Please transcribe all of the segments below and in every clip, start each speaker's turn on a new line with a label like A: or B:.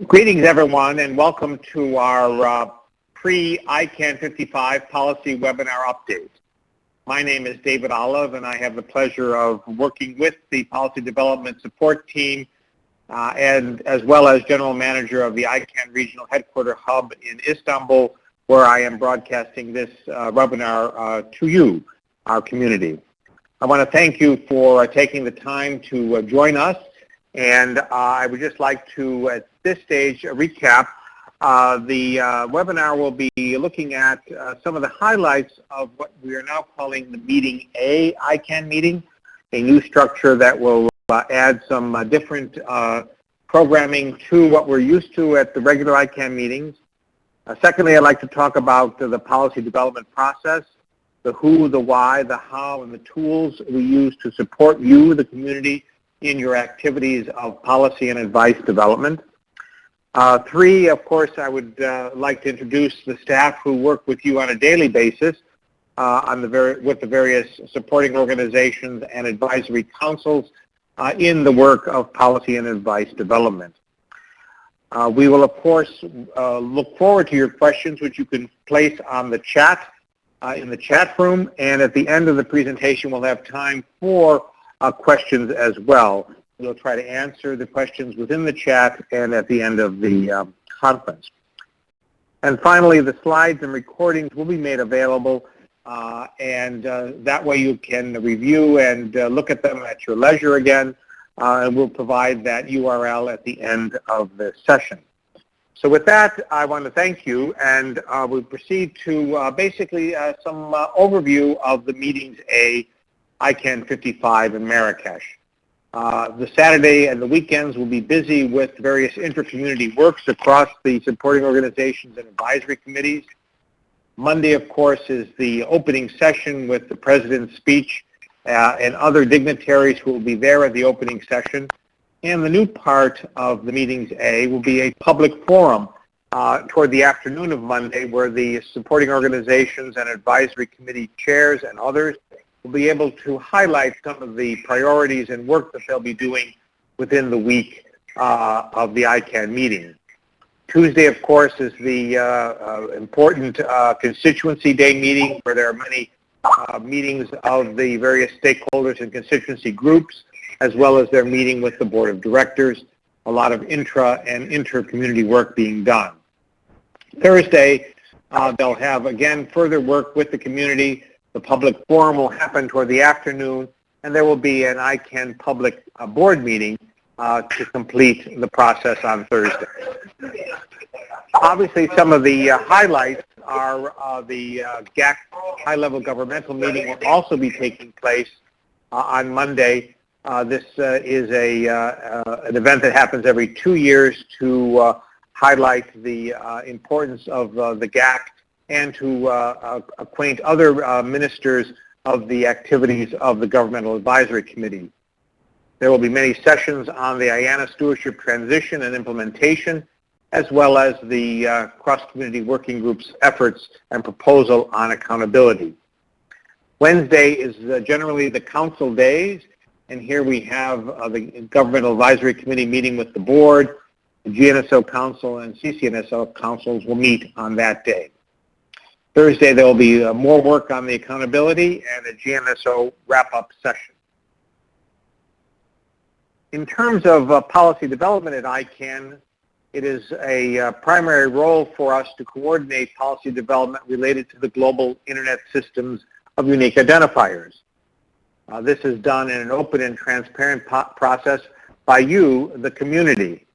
A: Greetings, everyone, and welcome to our Pre-ICANN 55 policy webinar update. My name is David Olive, and I have the pleasure of working with the Policy Development Support Team and as well as General Manager of the ICANN Regional Headquarter Hub in Istanbul, where I am broadcasting this webinar to you, our community. I want to thank you for taking the time to join us, and I would just like to, at this stage, recap. The webinar will be looking at some of the highlights of what we are now calling the Meeting A ICANN meeting, a new structure that will add some different programming to what we're used to at the regular ICANN meetings. Secondly, I'd like to talk about the policy development process, the who, the why, the how, and the tools we use to support you, the community, in your activities of policy and advice development. Three, of course, I would like to introduce the staff who work with you on a daily basis with the various supporting organizations and advisory councils in the work of policy and advice development. We will, of course, look forward to your questions, which you can place on the chat in the chat room, and at the end of the presentation, we'll have time for questions as well. We'll try to answer the questions within the chat and at the end of the conference. And finally, the slides and recordings will be made available, and that way you can review and look at them at your leisure again, and we'll provide that URL at the end of the session. So with that, I want to thank you, and we'll proceed to basically some overview of the Meetings A ICANN 55 in Marrakesh. The Saturday and the weekends will be busy with various inter-community works across the supporting organizations and advisory committees. Monday, of course, is the opening session with the President's speech and other dignitaries who will be there at the opening session. And the new part of the Meetings A will be a public forum toward the afternoon of Monday, where the supporting organizations and advisory committee chairs and others will be able to highlight some of the priorities and work that they'll be doing within the week of the ICANN meeting. Tuesday, of course, is the important Constituency Day meeting, where there are many meetings of the various stakeholders and constituency groups, as well as their meeting with the Board of Directors, a lot of intra and inter-community work being done. Thursday, they'll have, again, further work with the community. The public forum will happen toward the afternoon, and there will be an ICANN public board meeting to complete the process on Thursday. Obviously, some of the highlights are the GAC high-level governmental meeting will also be taking place on Monday. This is an event that happens every 2 years to highlight the importance of the GAC and to acquaint other ministers of the activities of the Governmental Advisory Committee. There will be many sessions on the IANA stewardship transition and implementation, as well as the cross-community working group's efforts and proposal on accountability. Wednesday is generally the council days, and here we have the Governmental Advisory Committee meeting with the board. The GNSO Council and CCNSO councils will meet on that day. Thursday, there will be more work on the accountability and a GNSO wrap-up session. In terms of policy development at ICANN, it is a primary role for us to coordinate policy development related to the global Internet systems of unique identifiers. This is done in an open and transparent process by you, the community.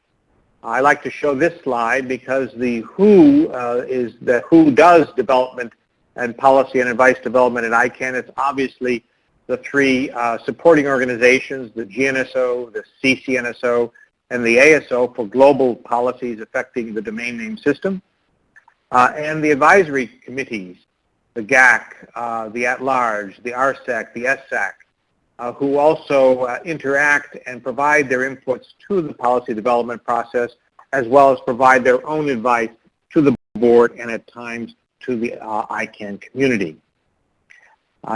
A: I like to show this slide because the who is the who does development and policy and advice development at ICANN. It's obviously the three supporting organizations, the GNSO, the CCNSO, and the ASO for global policies affecting the domain name system, and the advisory committees, the GAC, the at-large, the RSAC, the SSAC, who also interact and provide their inputs to the policy development process, as well as provide their own advice to the board and at times to the ICANN community.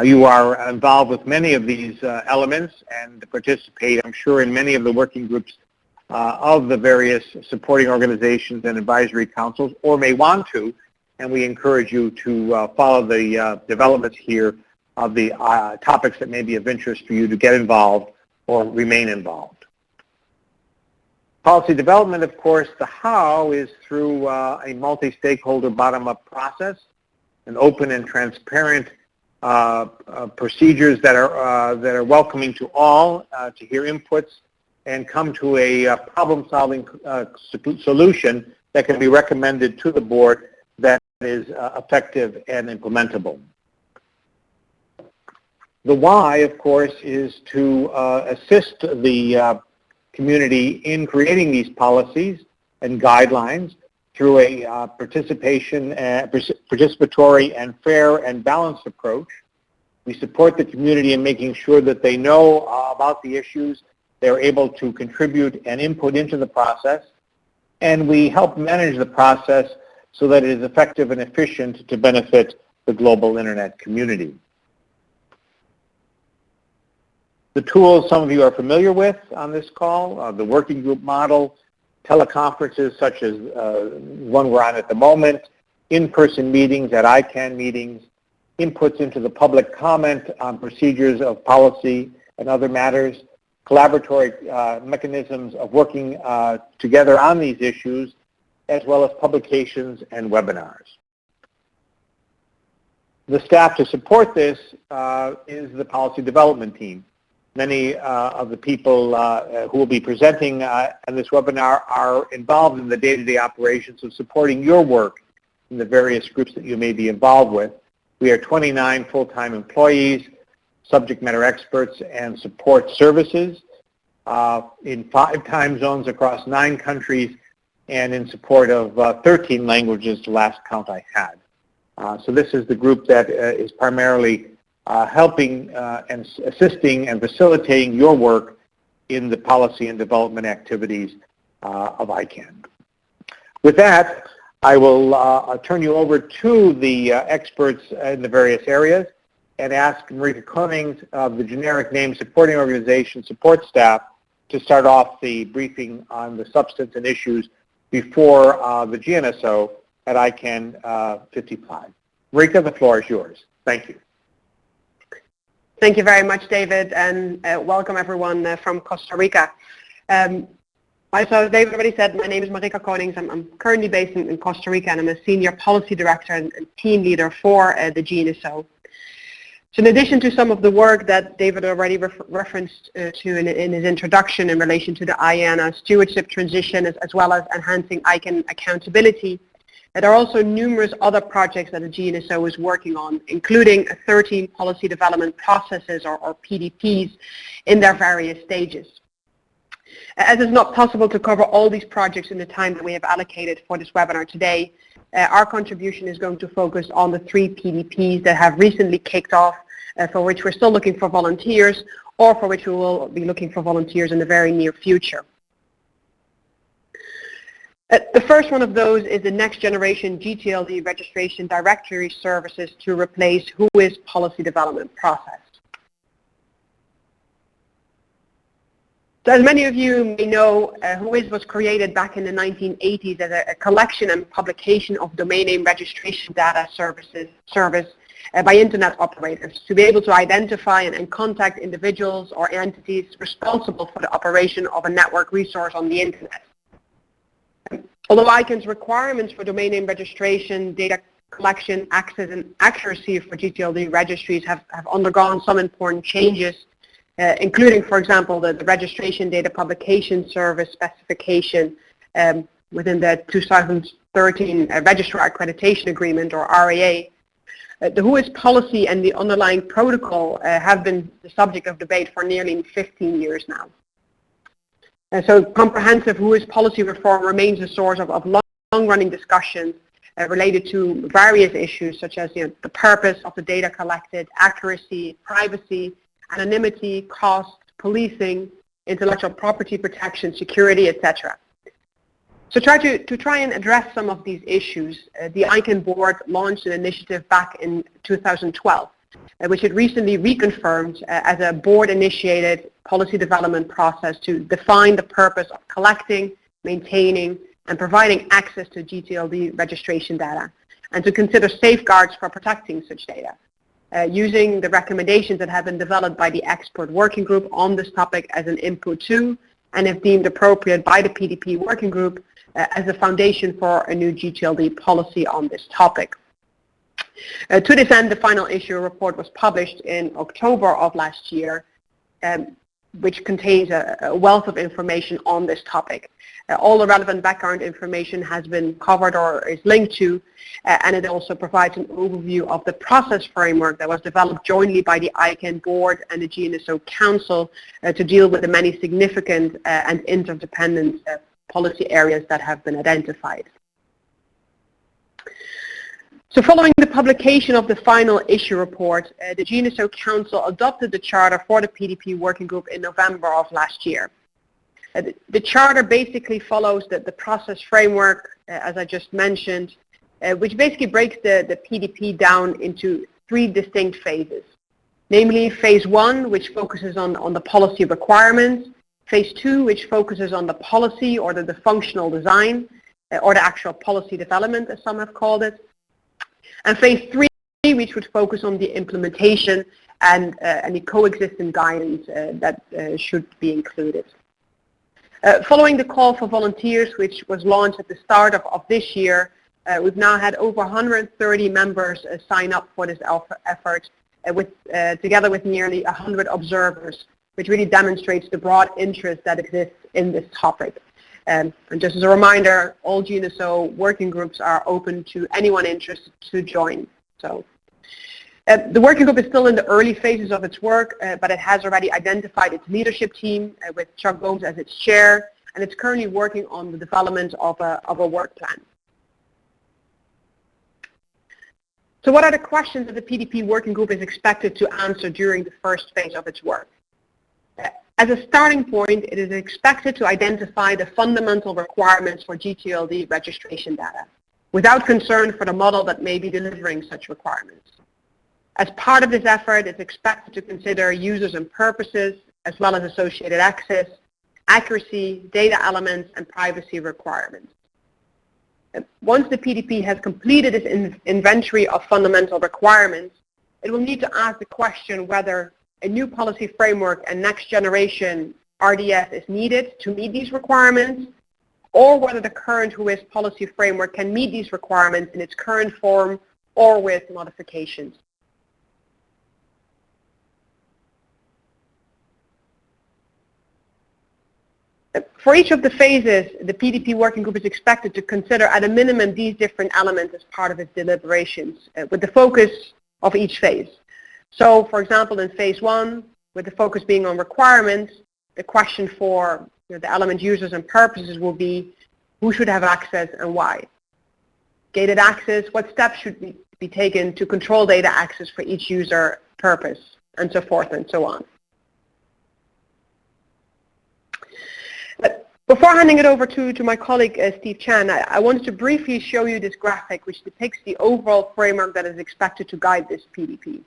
A: You are involved with many of these elements and participate, I'm sure, in many of the working groups of the various supporting organizations and advisory councils, or may want to, and we encourage you to follow the developments here of the topics that may be of interest for you to get involved or remain involved. Policy development, of course, the how is through a multi-stakeholder bottom-up process, an open and transparent procedures that are welcoming to all to hear inputs and come to a problem-solving solution that can be recommended to the board that is effective and implementable. The why, of course, is to assist the community in creating these policies and guidelines through a participatory and fair and balanced approach. We support the community in making sure that they know about the issues, they're able to contribute and input into the process, and we help manage the process so that it is effective and efficient to benefit the global internet community. The tools some of you are familiar with on this call, the working group model, teleconferences such as one we're on at the moment, in-person meetings at ICANN meetings, inputs into the public comment on procedures of policy and other matters, collaboratory mechanisms of working together on these issues, as well as publications and webinars. The staff to support this is the policy development team. Many of the people who will be presenting in this webinar are involved in the day-to-day operations of supporting your work in the various groups that you may be involved with. We are 29 full-time employees, subject matter experts, and support services in 5 time zones across 9 countries and in support of 13 languages, the last count I had. So this is the group that is primarily helping and assisting and facilitating your work in the policy and development activities of ICANN. With that, I will turn you over to the experts in the various areas and ask Marika Konings of the generic name supporting organization support staff to start off the briefing on the substance and issues before the GNSO at ICANN 55. Marika, the floor is yours. Thank you.
B: Thank you very much, David, and welcome everyone from Costa Rica. So as David already said, my name is Marika Konings. I'm currently based in Costa Rica, and I'm a Senior Policy Director and Team Leader for the GNSO. So in addition to some of the work that David already referenced to in his introduction in relation to the IANA stewardship transition, as well as enhancing ICANN accountability, there are also numerous other projects that the GNSO is working on, including 13 policy development processes, or PDPs, in their various stages. As it's not possible to cover all these projects in the time that we have allocated for this webinar today, our contribution is going to focus on the 3 PDPs that have recently kicked off, for which we're still looking for volunteers, or for which we will be looking for volunteers in the very near future. The first one of those is the next generation GTLD registration directory services to replace WHOIS policy development process. So as many of you may know, WHOIS was created back in the 1980s as a collection and publication of domain name registration data service by internet operators to be able to identify and contact individuals or entities responsible for the operation of a network resource on the internet. Although ICANN's requirements for domain name registration, data collection, access, and accuracy for GTLD registries have undergone some important changes, including, for example, the registration data publication service specification within the 2013 Registrar Accreditation Agreement, or RAA. The WHOIS policy and the underlying protocol have been the subject of debate for nearly 15 years now. So comprehensive WHOIS policy reform remains a source of long-running discussions related to various issues such as the purpose of the data collected, accuracy, privacy, anonymity, cost, policing, intellectual property protection, security, etc. So to try and address some of these issues, the ICANN board launched an initiative back in 2012 which it recently reconfirmed as a board-initiated policy development process to define the purpose of collecting, maintaining, and providing access to GTLD registration data, and to consider safeguards for protecting such data, using the recommendations that have been developed by the expert working group on this topic as an input to, and if deemed appropriate by the PDP working group, as a foundation for a new GTLD policy on this topic. To this end, the final issue report was published in October of last year, which contains a wealth of information on this topic. All the relevant background information has been covered or is linked to, and it also provides an overview of the process framework that was developed jointly by the ICANN board and the GNSO Council to deal with the many significant and interdependent policy areas that have been identified. So following the publication of the final issue report, the GNSO Council adopted the charter for the PDP working group in November of last year. The charter basically follows the process framework, as I just mentioned, which basically breaks the PDP down into 3 distinct phases. Namely, phase 1, which focuses on the policy requirements, phase 2, which focuses on the policy or the functional design, or the actual policy development, as some have called it, and phase 3, which would focus on the implementation and any coexisting guidance that should be included. Following the call for volunteers, which was launched at the start of this year, we've now had over 130 members sign up for this effort, together with nearly 100 observers, which really demonstrates the broad interest that exists in this topic. And just as a reminder, all GNSO working groups are open to anyone interested to join. So the working group is still in the early phases of its work, but it has already identified its leadership team with Chuck Gomes as its chair, and it's currently working on the development of a work plan. So what are the questions that the PDP working group is expected to answer during the first phase of its work? As a starting point, it is expected to identify the fundamental requirements for GTLD registration data, without concern for the model that may be delivering such requirements. As part of this effort, it's expected to consider users and purposes, as well as associated access, accuracy, data elements, and privacy requirements. Once the PDP has completed its inventory of fundamental requirements, it will need to ask the question whether a new policy framework and next generation RDF is needed to meet these requirements, or whether the current WHOIS policy framework can meet these requirements in its current form or with modifications. For each of the phases, the PDP working group is expected to consider at a minimum these different elements as part of its deliberations, with the focus of each phase. So, for example, in phase 1, with the focus being on requirements, the question for the element users and purposes will be who should have access and why. Gated access, what steps should be taken to control data access for each user purpose, and so forth and so on. But before handing it over to my colleague Steve Chan, I wanted to briefly show you this graphic which depicts the overall framework that is expected to guide this PDP.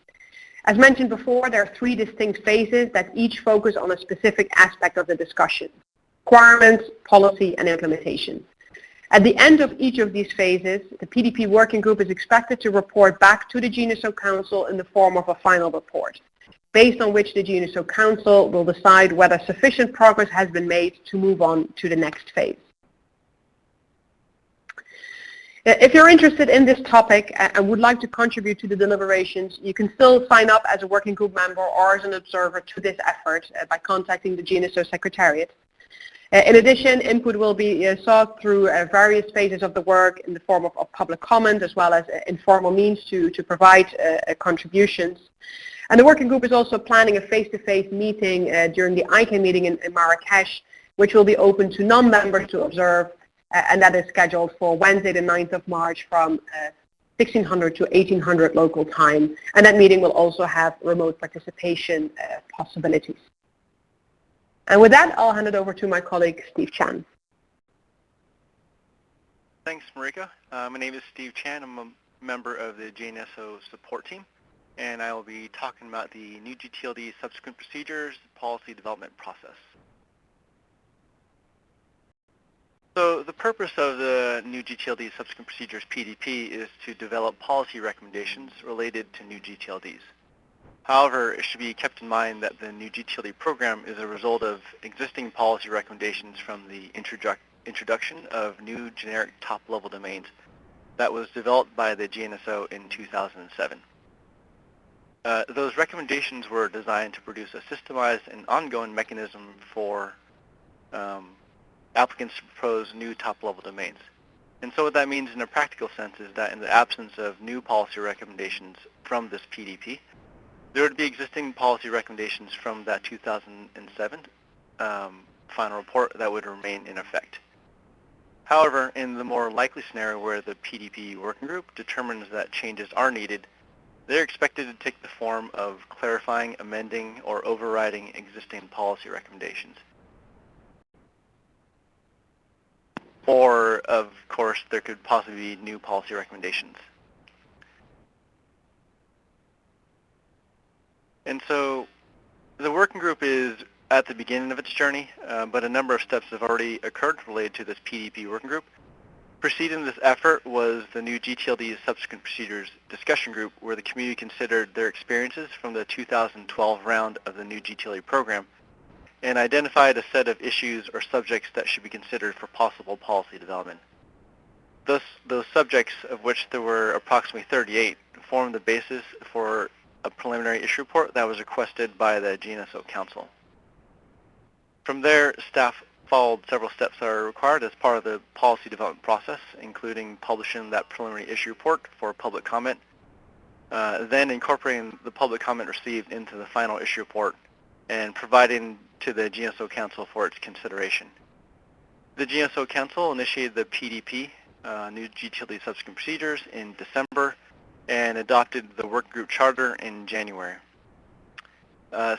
B: As mentioned before, there are 3 distinct phases that each focus on a specific aspect of the discussion: requirements, policy, and implementation. At the end of each of these phases, the PDP working group is expected to report back to the GNSO Council in the form of a final report, based on which the GNSO Council will decide whether sufficient progress has been made to move on to the next phase. If you're interested in this topic and would like to contribute to the deliberations, you can still sign up as a working group member or as an observer to this effort by contacting the GNSO Secretariat. In addition, input will be sought through various phases of the work in the form of public comment, as well as informal means to provide contributions. And the working group is also planning a face-to-face meeting during the ICANN meeting in Marrakesh, which will be open to non-members to observe, and that is scheduled for Wednesday the 9th of March from 1600 to 1800 local time. And that meeting will also have remote participation possibilities. And with that, I'll hand it over to my colleague, Steve Chan.
C: Thanks, Marika. My name is Steve Chan. I'm a member of the GNSO support team. and I will be talking about the new GTLD subsequent procedures policy development process. So the purpose of the new GTLD subsequent procedures PDP is to develop policy recommendations related to new GTLDs. However, it should be kept in mind that the new GTLD program is a result of existing policy recommendations from the introduction of new generic top-level domains that was developed by the GNSO in 2007. Those recommendations were designed to produce a systemized and ongoing mechanism for applicants to propose new top-level domains. And so what that means in a practical sense is that in the absence of new policy recommendations from this PDP, there would be existing policy recommendations from that 2007 final report that would remain in effect. However, in the more likely scenario where the PDP working group determines that changes are needed, they're expected to take the form of clarifying, amending, or overriding existing policy recommendations. Or, of course, there could possibly be new policy recommendations. And so the working group is at the beginning of its journey, but a number of steps have already occurred related to this PDP working group. Preceding this effort was the new GTLD subsequent procedures discussion group, where the community considered their experiences from the 2012 round of the new GTLD program and identified a set of issues or subjects that should be considered for possible policy development. Those subjects, of which there were approximately 38, formed the basis for a preliminary issue report that was requested by the GNSO Council. From there, staff followed several steps that are required as part of the policy development process, including publishing that preliminary issue report for public comment, then incorporating the public comment received into the final issue report, and providing to the GNSO Council for its consideration. The GNSO Council initiated the PDP, new GTLD subsequent procedures, in December and adopted the work group charter in January.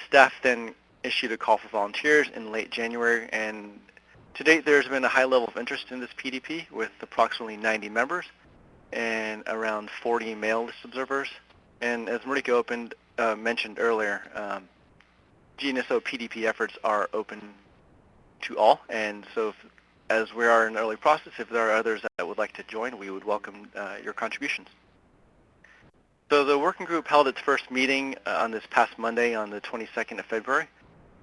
C: Staff then issued a call for volunteers in late January, and to date there's been a high level of interest in this PDP with approximately 90 members and around 40 mail list observers. And as Marika mentioned earlier, GNSO PDP efforts are open to all, and so as we are in the early process, if there are others that would like to join, we would welcome your contributions. So the working group held its first meeting on this past Monday on the 22nd of February.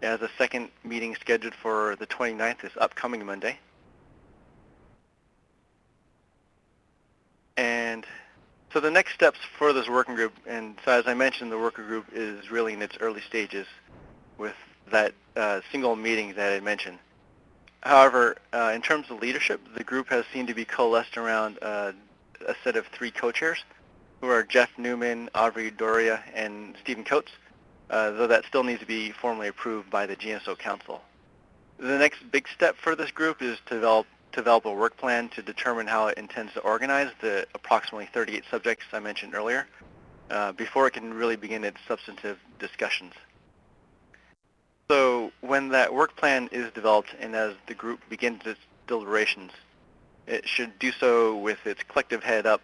C: It has a second meeting scheduled for the 29th, this upcoming Monday. And so the next steps for this working group, and so as I mentioned, the working group is really in its early stages with that single meeting that I mentioned. However, in terms of leadership, the group has seemed to be coalesced around a set of 3 co-chairs, who are Jeff Newman, Aubrey Doria, and Stephen Coates, though that still needs to be formally approved by the GNSO Council. The next big step for this group is to develop a work plan to determine how it intends to organize the approximately 38 subjects I mentioned earlier, before it can really begin its substantive discussions. So when that work plan is developed and as the group begins its deliberations, it should do so with its collective head up,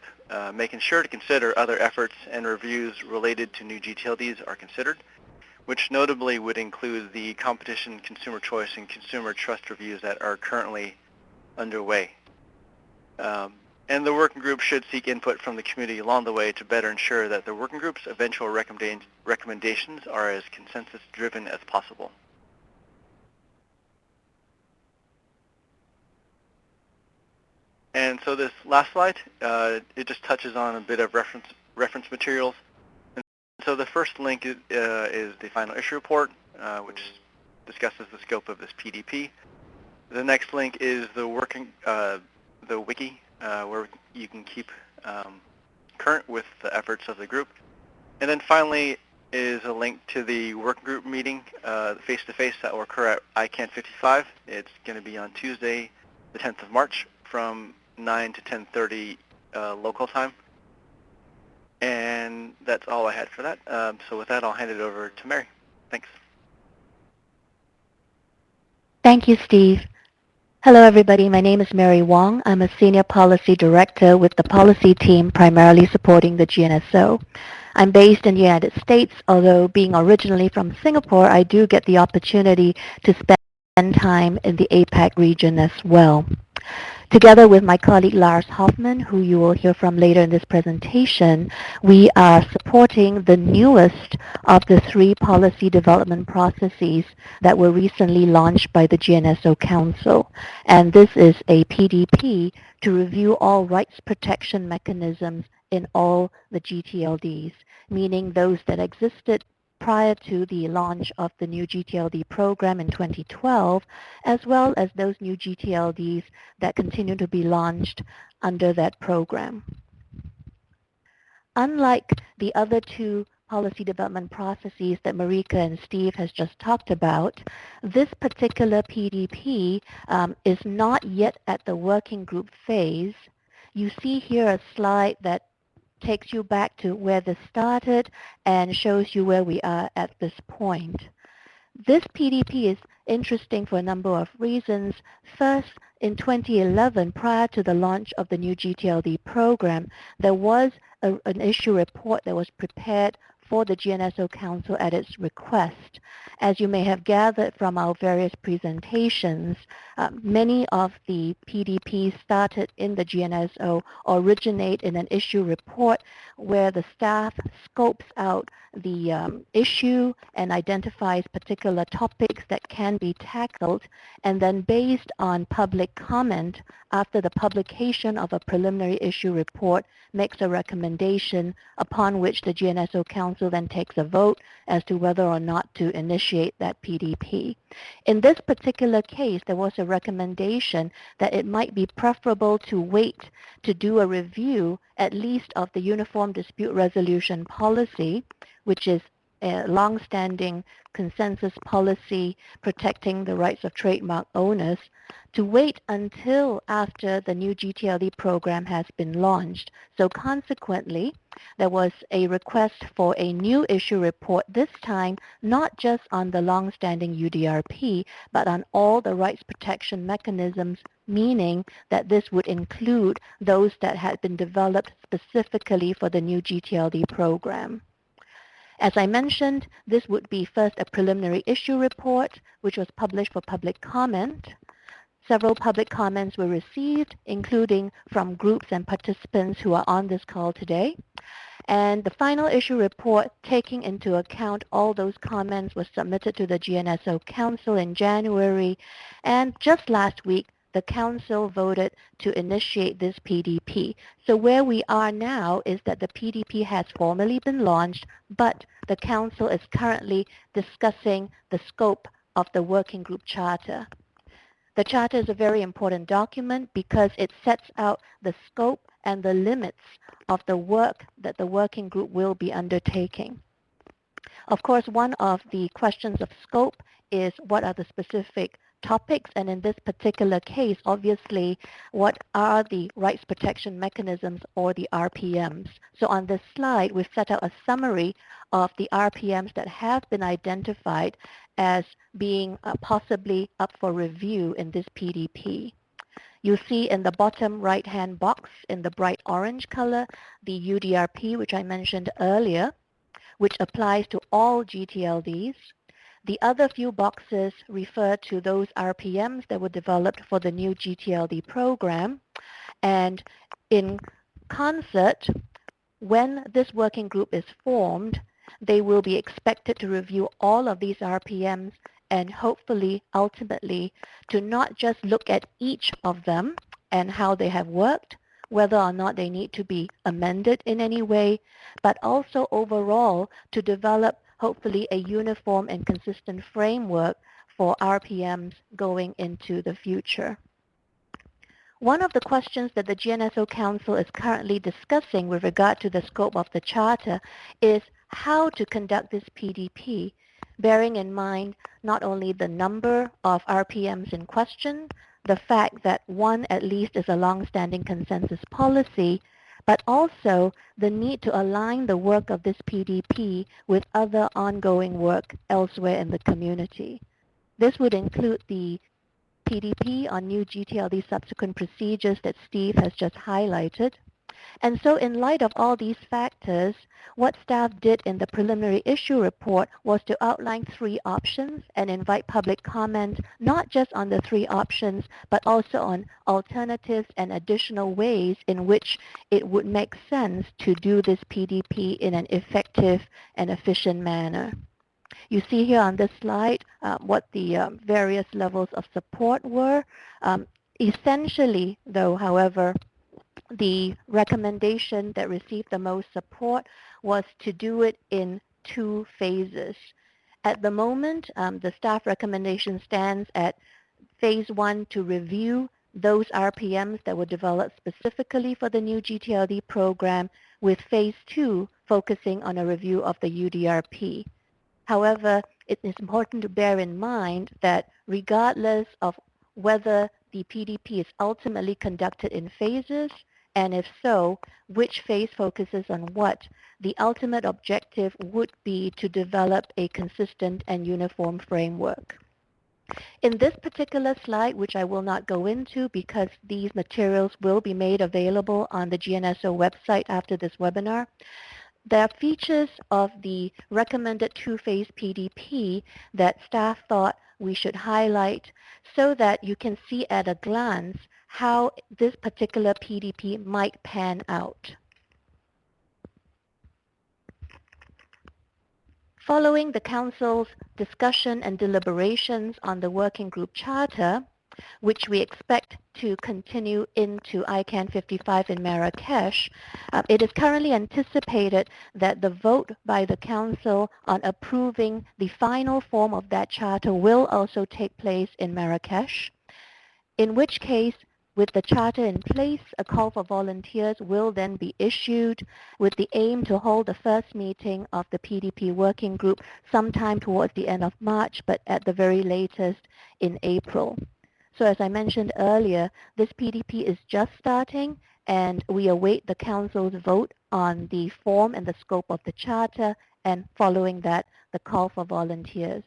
C: making sure to consider other efforts and reviews related to new GTLDs are considered, which notably would include the competition, consumer choice, and consumer trust reviews that are currently underway. And the working group should seek input from the community along the way to better ensure that the working group's eventual recommendations are as consensus-driven as possible. And so this last slide, it just touches on a bit of reference materials. And so the first link is the final issue report, which discusses the scope of this PDP. The next link is the wiki, where you can keep current with the efforts of the group. And then finally is a link to the working group meeting, face-to-face, that will occur at ICANN 55. It's going to be on Tuesday, the 10th of March, from 9 to 10:30 local time. And that's all I had for that. So with that, I'll hand it over to Mary. Thanks.
D: Thank you, Steve. Hello, everybody. My name is Mary Wong. I'm a Senior Policy Director with the policy team primarily supporting the GNSO. I'm based in the United States, although being originally from Singapore, I do get the opportunity to spend time in the APAC region as well. Together with my colleague Lars Hoffman, who you will hear from later in this presentation, we are supporting the newest of the 3 policy development processes that were recently launched by the GNSO Council. And this is a PDP to review all rights protection mechanisms in all the GTLDs, meaning those that existed prior to the launch of the new GTLD program in 2012, as well as those new GTLDs that continue to be launched under that program. Unlike the other 2 policy development processes that Marika and Steve has just talked about, this particular PDP is not yet at the working group phase. You see here a slide that takes you back to where this started and shows you where we are at this point. This PDP is interesting for a number of reasons. First, in 2011, prior to the launch of the new GTLD program, there was an issue report that was prepared for the GNSO Council at its request. As you may have gathered from our various presentations, many of the PDPs started in the GNSO originate in an issue report where the staff scopes out the issue and identifies particular topics that can be tackled, and then based on public comment after the publication of a preliminary issue report makes a recommendation upon which the GNSO Council then takes a vote as to whether or not to initiate that PDP. In this particular case, there was a recommendation that it might be preferable to wait to do a review at least of the Uniform Dispute Resolution Policy, which is a long-standing consensus policy protecting the rights of trademark owners, to wait until after the new GTLD program has been launched. So consequently, there was a request for a new issue report, this time not just on the long-standing UDRP, but on all the rights protection mechanisms, meaning that this would include those that had been developed specifically for the new GTLD program. As I mentioned, this would be first a preliminary issue report, which was published for public comment. Several public comments were received, including from groups and participants who are on this call today. And the final issue report, taking into account all those comments, was submitted to the GNSO Council in January. And just last week, the Council voted to initiate this PDP. So where we are now is that the PDP has formally been launched, but the Council is currently discussing the scope of the working group charter. The charter is a very important document because it sets out the scope and the limits of the work that the working group will be undertaking. Of course, one of the questions of scope is what are the specific topics, and in this particular case, obviously, what are the rights protection mechanisms, or the RPMs. So on this slide, we've set out a summary of the RPMs that have been identified as being possibly up for review in this PDP. You see in the bottom right-hand box in the bright orange color, the UDRP, which I mentioned earlier, which applies to all GTLDs. The other few boxes refer to those RPMs that were developed for the new GTLD program. And in concert, when this working group is formed, they will be expected to review all of these RPMs and hopefully, ultimately, to not just look at each of them and how they have worked, whether or not they need to be amended in any way, but also overall to develop hopefully a uniform and consistent framework for RPMs going into the future. One of the questions that the GNSO Council is currently discussing with regard to the scope of the charter is how to conduct this PDP, bearing in mind not only the number of RPMs in question, the fact that one at least is a long-standing consensus policy, but also the need to align the work of this PDP with other ongoing work elsewhere in the community. This would include the PDP on new GTLD subsequent procedures that Steve has just highlighted. And so in light of all these factors, what staff did in the preliminary issue report was to outline 3 options and invite public comment not just on the 3 options, but also on alternatives and additional ways in which it would make sense to do this PDP in an effective and efficient manner. You see here on this slide what the various levels of support were. Essentially, though, however, the recommendation that received the most support was to do it in 2 phases. At the moment, the staff recommendation stands at phase 1 to review those RPMs that were developed specifically for the new GTLD program, with phase 2 focusing on a review of the UDRP. However, it is important to bear in mind that regardless of whether the PDP is ultimately conducted in phases, and if so, which phase focuses on what, the ultimate objective would be to develop a consistent and uniform framework. In this particular slide, which I will not go into because these materials will be made available on the GNSO website after this webinar, there are features of the recommended 2-phase PDP that staff thought we should highlight so that you can see at a glance how this particular PDP might pan out. Following the Council's discussion and deliberations on the Working Group Charter, which we expect to continue into ICANN 55 in Marrakesh, it is currently anticipated that the vote by the Council on approving the final form of that charter will also take place in Marrakesh, in which case, with the charter in place, a call for volunteers will then be issued with the aim to hold the first meeting of the PDP working group sometime towards the end of March, but at the very latest in April. So as I mentioned earlier, this PDP is just starting, and we await the Council's vote on the form and the scope of the charter, and following that, the call for volunteers.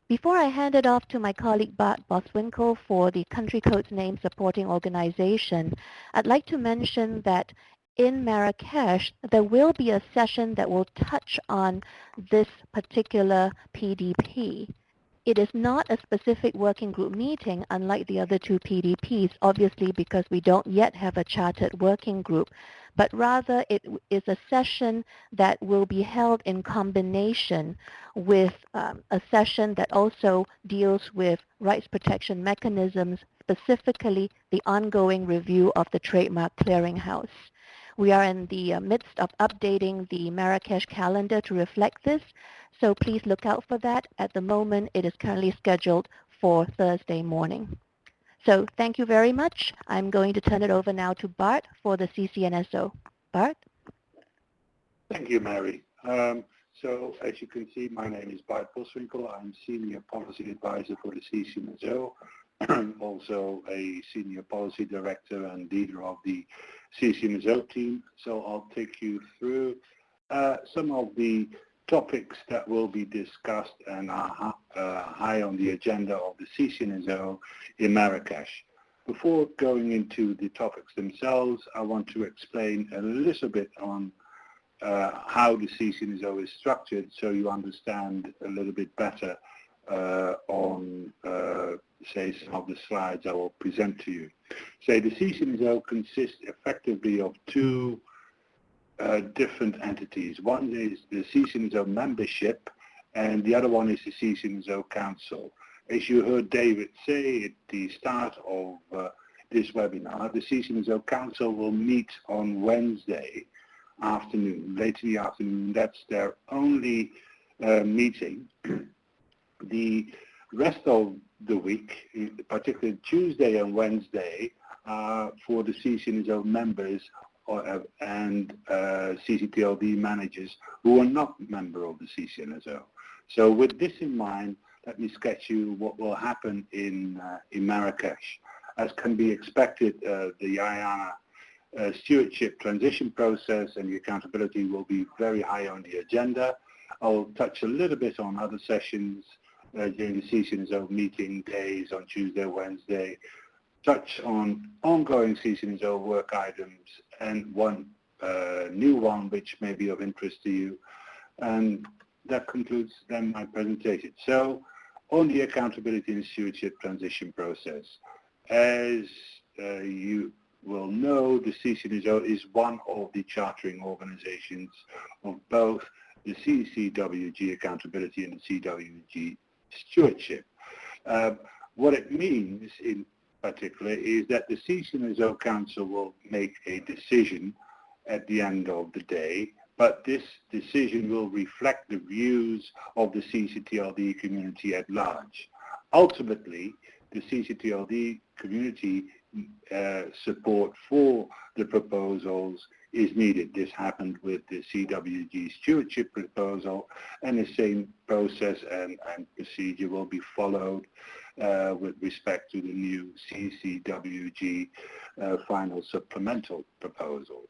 D: Before I hand it off to my colleague Bart Boswinkle for the Country Codes Name Supporting Organization, I'd like to mention that in Marrakesh, there will be a session that will touch on this particular PDP. It is not a specific working group meeting, unlike the other 2 PDPs, obviously because we don't yet have a chartered working group, but rather it is a session that will be held in combination with a session that also deals with rights protection mechanisms, specifically the ongoing review of the Trademark Clearinghouse. We are in the midst of updating the Marrakesh calendar to reflect this, so please look out for that. At the moment, it is currently scheduled for Thursday morning. So thank you very much. I'm going to turn it over now to Bart for the CCNSO. Bart?
E: Thank you, Mary. So as you can see, my name is Bart Boswinkle. I'm Senior Policy Advisor for the CCNSO. I'm also a Senior Policy Director and leader of the CCNSO team. So I'll take you through some of the topics that will be discussed and are high on the agenda of the CCNSO in Marrakesh. Before going into the topics themselves, I want to explain a little bit on how the CCNSO is structured so you understand a little bit better on, say, some of the slides I will present to you. Say the CCNSO consists effectively of 2 different entities. One is the CCNSO membership, and the other one is the CCNSO Council. As you heard David say at the start of this webinar, the CCNSO Council will meet on Wednesday afternoon, late in the afternoon. That's their only meeting. The rest of the week, particularly Tuesday and Wednesday, for the CCNSO members and CCTLD managers who are not member of the CCNSO. So with this in mind, let me sketch you what will happen in Marrakesh. As can be expected, the IANA stewardship transition process and the accountability will be very high on the agenda. I'll touch a little bit on other sessions during the CCNSO meeting days on Tuesday, Wednesday, touch on ongoing CCNSO work items and one new one which may be of interest to you. And that concludes then my presentation. So on the accountability and stewardship transition process, as you will know, the CCNSO is one of the chartering organizations of both the CCWG accountability and the CWG stewardship. What it means in particular is that the CCNSO Council will make a decision at the end of the day, but this decision will reflect the views of the CCTLD community at large. Ultimately, the CCTLD community support for the proposals is needed. This happened with the CWG stewardship proposal, and the same process and procedure will be followed with respect to the new CCWG final supplemental proposal.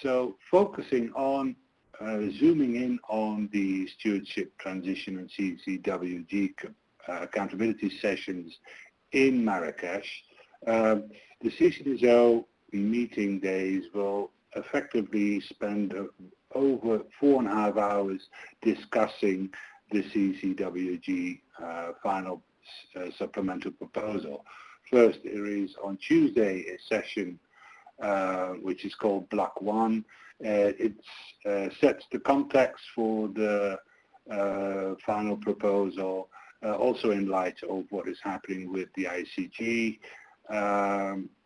E: So focusing on, zooming in on the stewardship transition and CCWG accountability sessions in Marrakesh, the CCNSO meeting days will effectively spend over 4.5 hours discussing the CCWG final supplemental proposal. First, there is on Tuesday a session which is called Block 1. It sets the context for the final proposal, also in light of what is happening with the ICG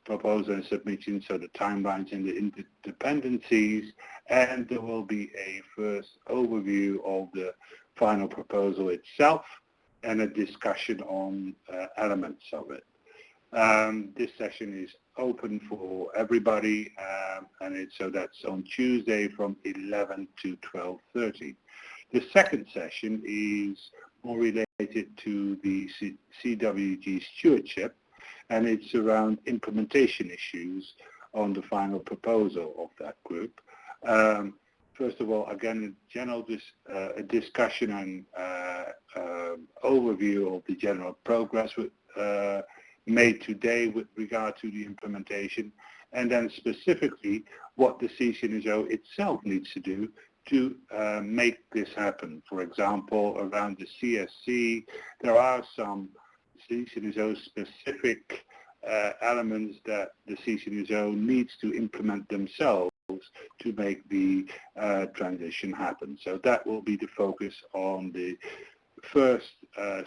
E: proposal and submission, so the timelines and the interdependencies, and there will be a first overview of the final proposal itself and a discussion on elements of it. This session is open for everybody, and so that's on Tuesday from 11 to 12:30. The second session is more related to the CWG stewardship, and it's around implementation issues on the final proposal of that group. First of all, again, in general, a discussion and overview of the general progress made today with regard to the implementation, and then specifically what the CCNSO itself needs to do to make this happen. For example, around the CSC, there are some CCNSO specific elements that the CCNSO needs to implement themselves to make the transition happen. So that will be the focus on the first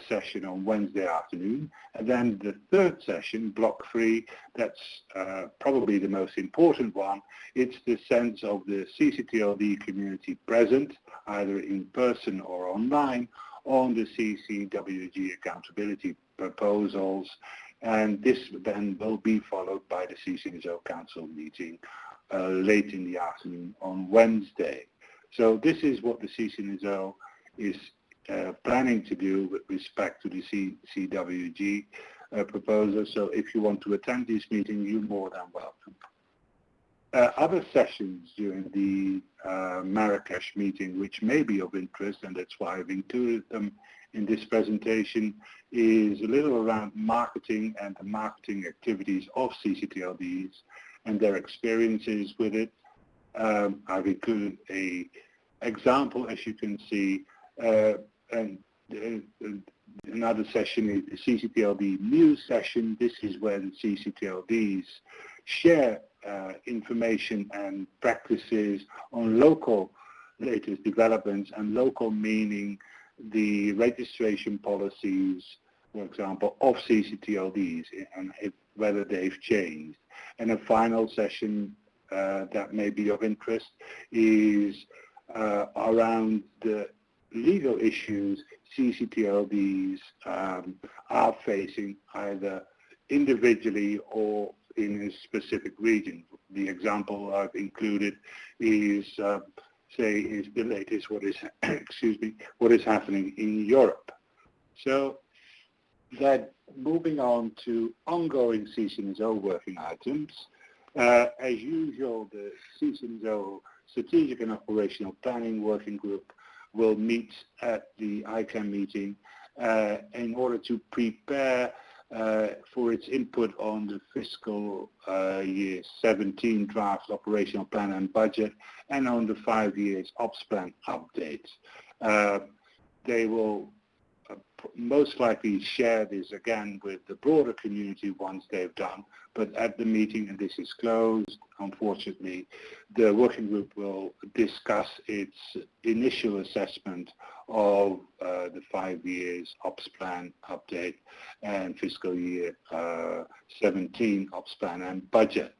E: session on Wednesday afternoon. And then the third session, Block 3, that's probably the most important one. It's the sense of the CCTLD community present, either in person or online, on the CCWG accountability proposals. And this then will be followed by the CCNSO Council meeting late in the afternoon on Wednesday. So this is what the CCNSO is planning to do with respect to the CWG proposal. So if you want to attend this meeting, you're more than welcome. Other sessions during the Marrakesh meeting which may be of interest, and that's why I've included them in this presentation, is a little around marketing and the marketing activities of CCTLDs and their experiences with it. I've included an example, as you can see, and another session is the CCTLD news session. This is where the CCTLDs share information and practices on local latest developments, and local meaning the registration policies, for example, of CCTLDs and whether they've changed. And a final session that may be of interest is around the legal issues CCTLDs are facing, either individually or in a specific region. The example I've included is, is the latest what is what is happening in Europe. So that moving on to ongoing CCNSO working items, as usual, the CCNSO Strategic and Operational Planning Working Group will meet at the ICANN meeting in order to prepare for its input on the fiscal year 17 draft operational plan and budget and on the 5 years ops plan update. They will most likely share this again with the broader community once they've done, but at the meeting, and this is closed, unfortunately, the working group will discuss its initial assessment of the 5 years ops plan update and fiscal year 17 ops plan and budget.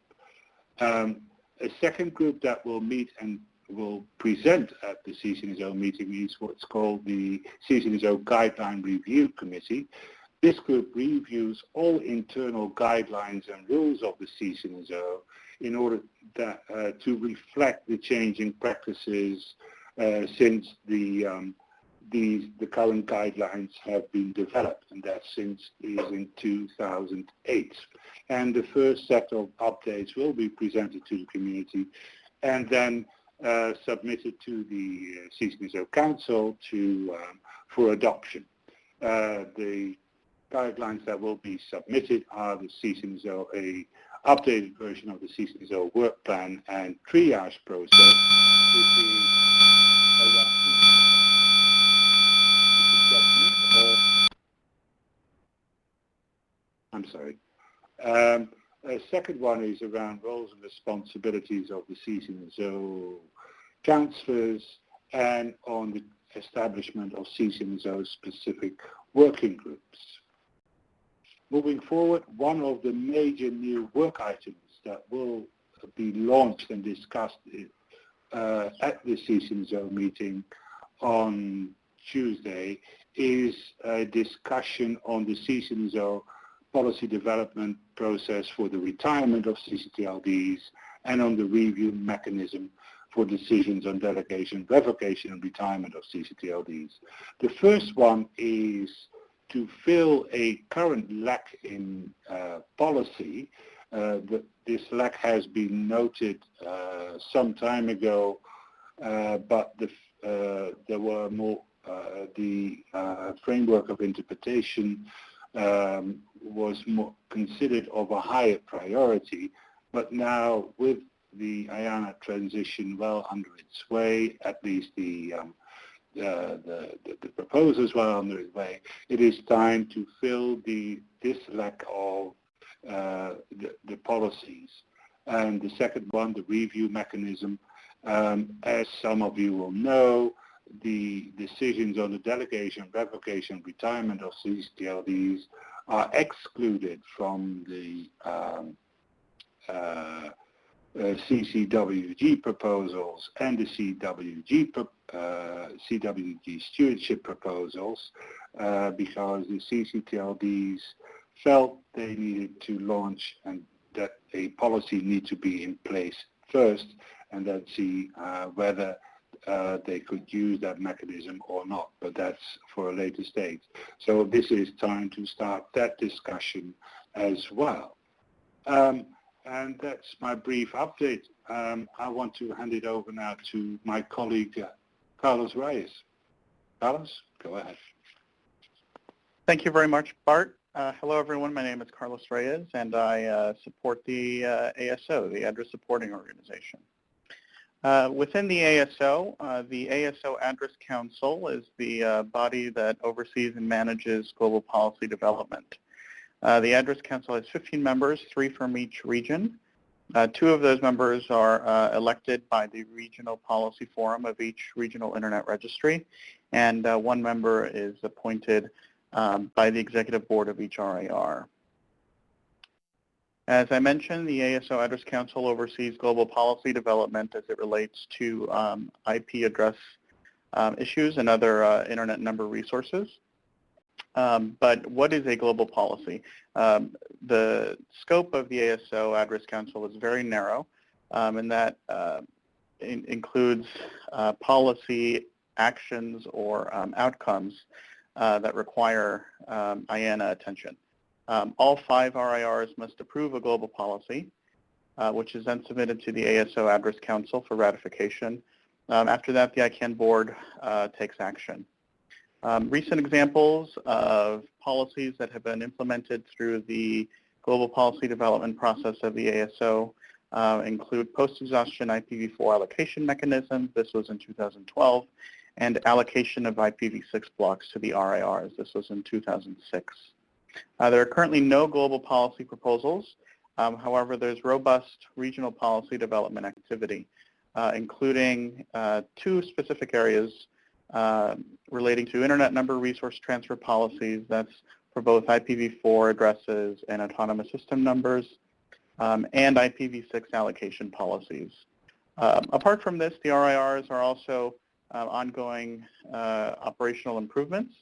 E: A second group that will meet and will present at the CCNSO meeting is what's called the CCNSO Guideline Review Committee. This group reviews all internal guidelines and rules of the CCNSO in order that, to reflect the changing practices since the current guidelines have been developed, and that since is in 2008. And the first set of updates will be presented to the community and then submitted to the CCNSO Council for adoption. The guidelines that will be submitted are the CCNSO, a updated version of the CCNSO work plan and triage process, which is I'm sorry. A second one is around roles and responsibilities of the CCNSO councillors and on the establishment of CCNSO specific working groups. Moving forward, one of the major new work items that will be launched and discussed at the CCNSO meeting on Tuesday is a discussion on the CCNSO policy development process for the retirement of CCTLDs and on the review mechanism for decisions on delegation, revocation and retirement of CCTLDs. The first one is to fill a current lack in policy. This lack has been noted some time ago, but there were more, the framework of interpretation was more considered of a higher priority, but now with the IANA transition well under its way, at least the proposals well under its way, it is time to fill this lack of the policies. And the second one, the review mechanism, as some of you will know, the decisions on the delegation, revocation, retirement of CCTLDs are excluded from the CCWG proposals and the CWG stewardship proposals because the CCTLDs felt they needed to launch and that a policy needs to be in place first and then see whether they could use that mechanism or not, but that's for a later stage. So this is time to start that discussion as well. And that's my brief update. I want to hand it over now to my colleague, Carlos Reyes. Carlos, go ahead.
F: Thank you very much, Bart. Hello, everyone. My name is Carlos Reyes, and I support the ASO, the Address Supporting Organization. Within the ASO Address Council is the body that oversees and manages global policy development. The Address Council has 15 members, 3 from each region. 2 of those members are elected by the Regional Policy Forum of each regional Internet registry, and 1 member is appointed by the Executive Board of each RAR. As I mentioned, the ASO Address Council oversees global policy development as it relates to IP address issues and other Internet number resources. But what is a global policy? The scope of the ASO Address Council is very narrow, and that includes policy actions or outcomes that require IANA attention. All 5 RIRs must approve a global policy, which is then submitted to the ASO Address Council for ratification. After that, the ICANN board takes action. Recent examples of policies that have been implemented through the global policy development process of the ASO include post-exhaustion IPv4 allocation mechanisms. This was in 2012, and allocation of IPv6 blocks to the RIRs. This was in 2006. There are currently no global policy proposals. However, there's robust regional policy development activity, including two specific areas relating to Internet number resource transfer policies. That's for both IPv4 addresses and autonomous system numbers, and IPv6 allocation policies. Apart from this, the RIRs are also ongoing operational improvements.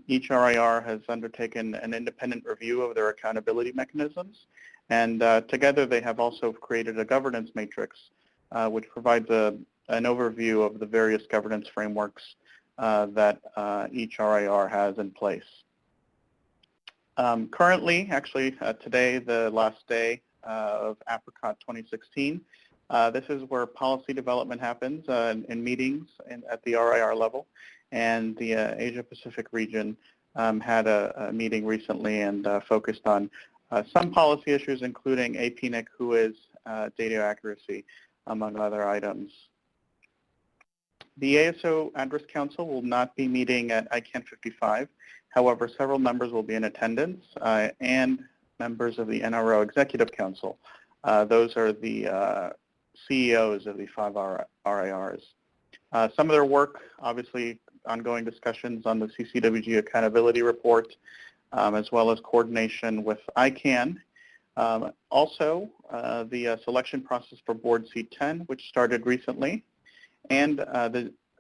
F: Each RIR has undertaken an independent review of their accountability mechanisms, and together they have also created a governance matrix which provides an overview of the various governance frameworks that each RIR has in place. Currently, actually today, the last day of Apricot 2016, this is where policy development happens in meetings at the RIR level, and the Asia Pacific region had a meeting recently and focused on some policy issues, including APNIC, WHOIS, data accuracy, among other items. The ASO Address Council will not be meeting at ICANN 55. However, several members will be in attendance and members of the NRO Executive Council. Those are the CEOs of the 5 RIRs. Some of their work, obviously, ongoing discussions on the CCWG accountability report, as well as coordination with ICANN. Also, the selection process for Board C10, which started recently, and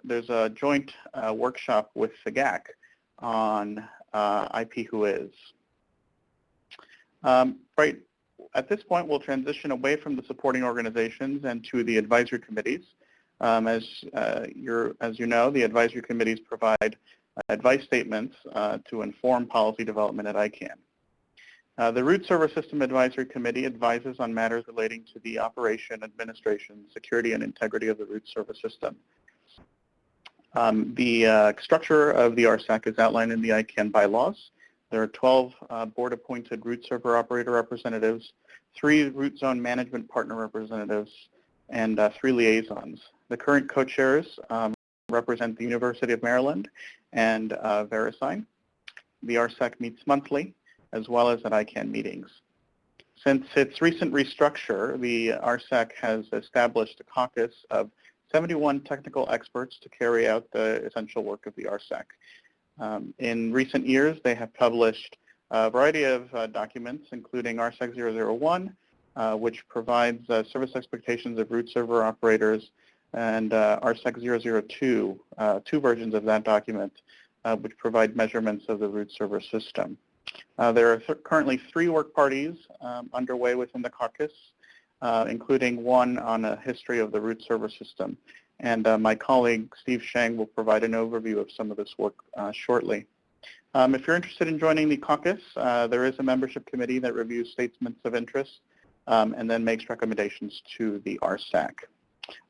F: there's a joint workshop with the GAC on IP WHOIS. Right at this point, we'll transition away from the supporting organizations and to the advisory committees. As you know, the advisory committees provide advice statements to inform policy development at ICANN. The Root Server System Advisory Committee advises on matters relating to the operation, administration, security, and integrity of the root server system. The structure of the RSAC is outlined in the ICANN bylaws. There are 12 board-appointed root server operator representatives, 3 root zone management partner representatives, and 3 liaisons. The current co-chairs represent the University of Maryland and VeriSign. The RSAC meets monthly, as well as at ICANN meetings. Since its recent restructure, the RSAC has established a caucus of 71 technical experts to carry out the essential work of the RSAC. In recent years, they have published a variety of documents, including RSAC 001, which provides service expectations of root server operators, and RSAC 002, 2 versions of that document, which provide measurements of the root server system. There are currently 3 work parties underway within the caucus, including one on a history of the root server system. And my colleague, Steve Sheng, will provide an overview of some of this work shortly. If you're interested in joining the caucus, there is a membership committee that reviews statements of interest and then makes recommendations to the RSAC.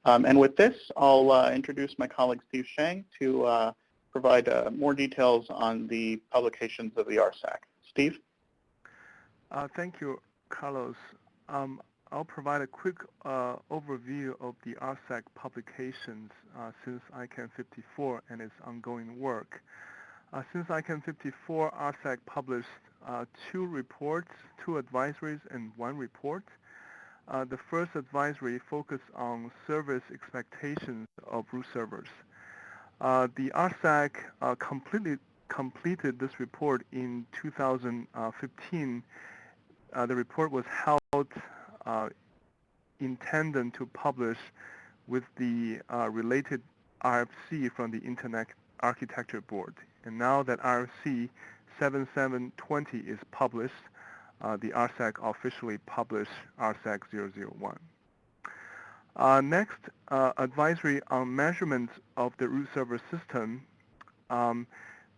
F: And with this, I'll introduce my colleague, Steve Sheng, to provide more details on the publications of the RSAC. Steve?
G: Thank you, Carlos. I'll provide a quick overview of the RSAC publications since ICANN 54 and its ongoing work. Since ICANN 54, RSAC published 2 reports, 2 advisories, and 1 report. The first advisory focused on service expectations of root servers. The RSAC completed this report in 2015. The report was held in tandem to publish with the related RFC from the Internet Architecture Board. And now that RFC 7720 is published, the RSAC officially published RSAC 001. Next, advisory on measurements of the root server system.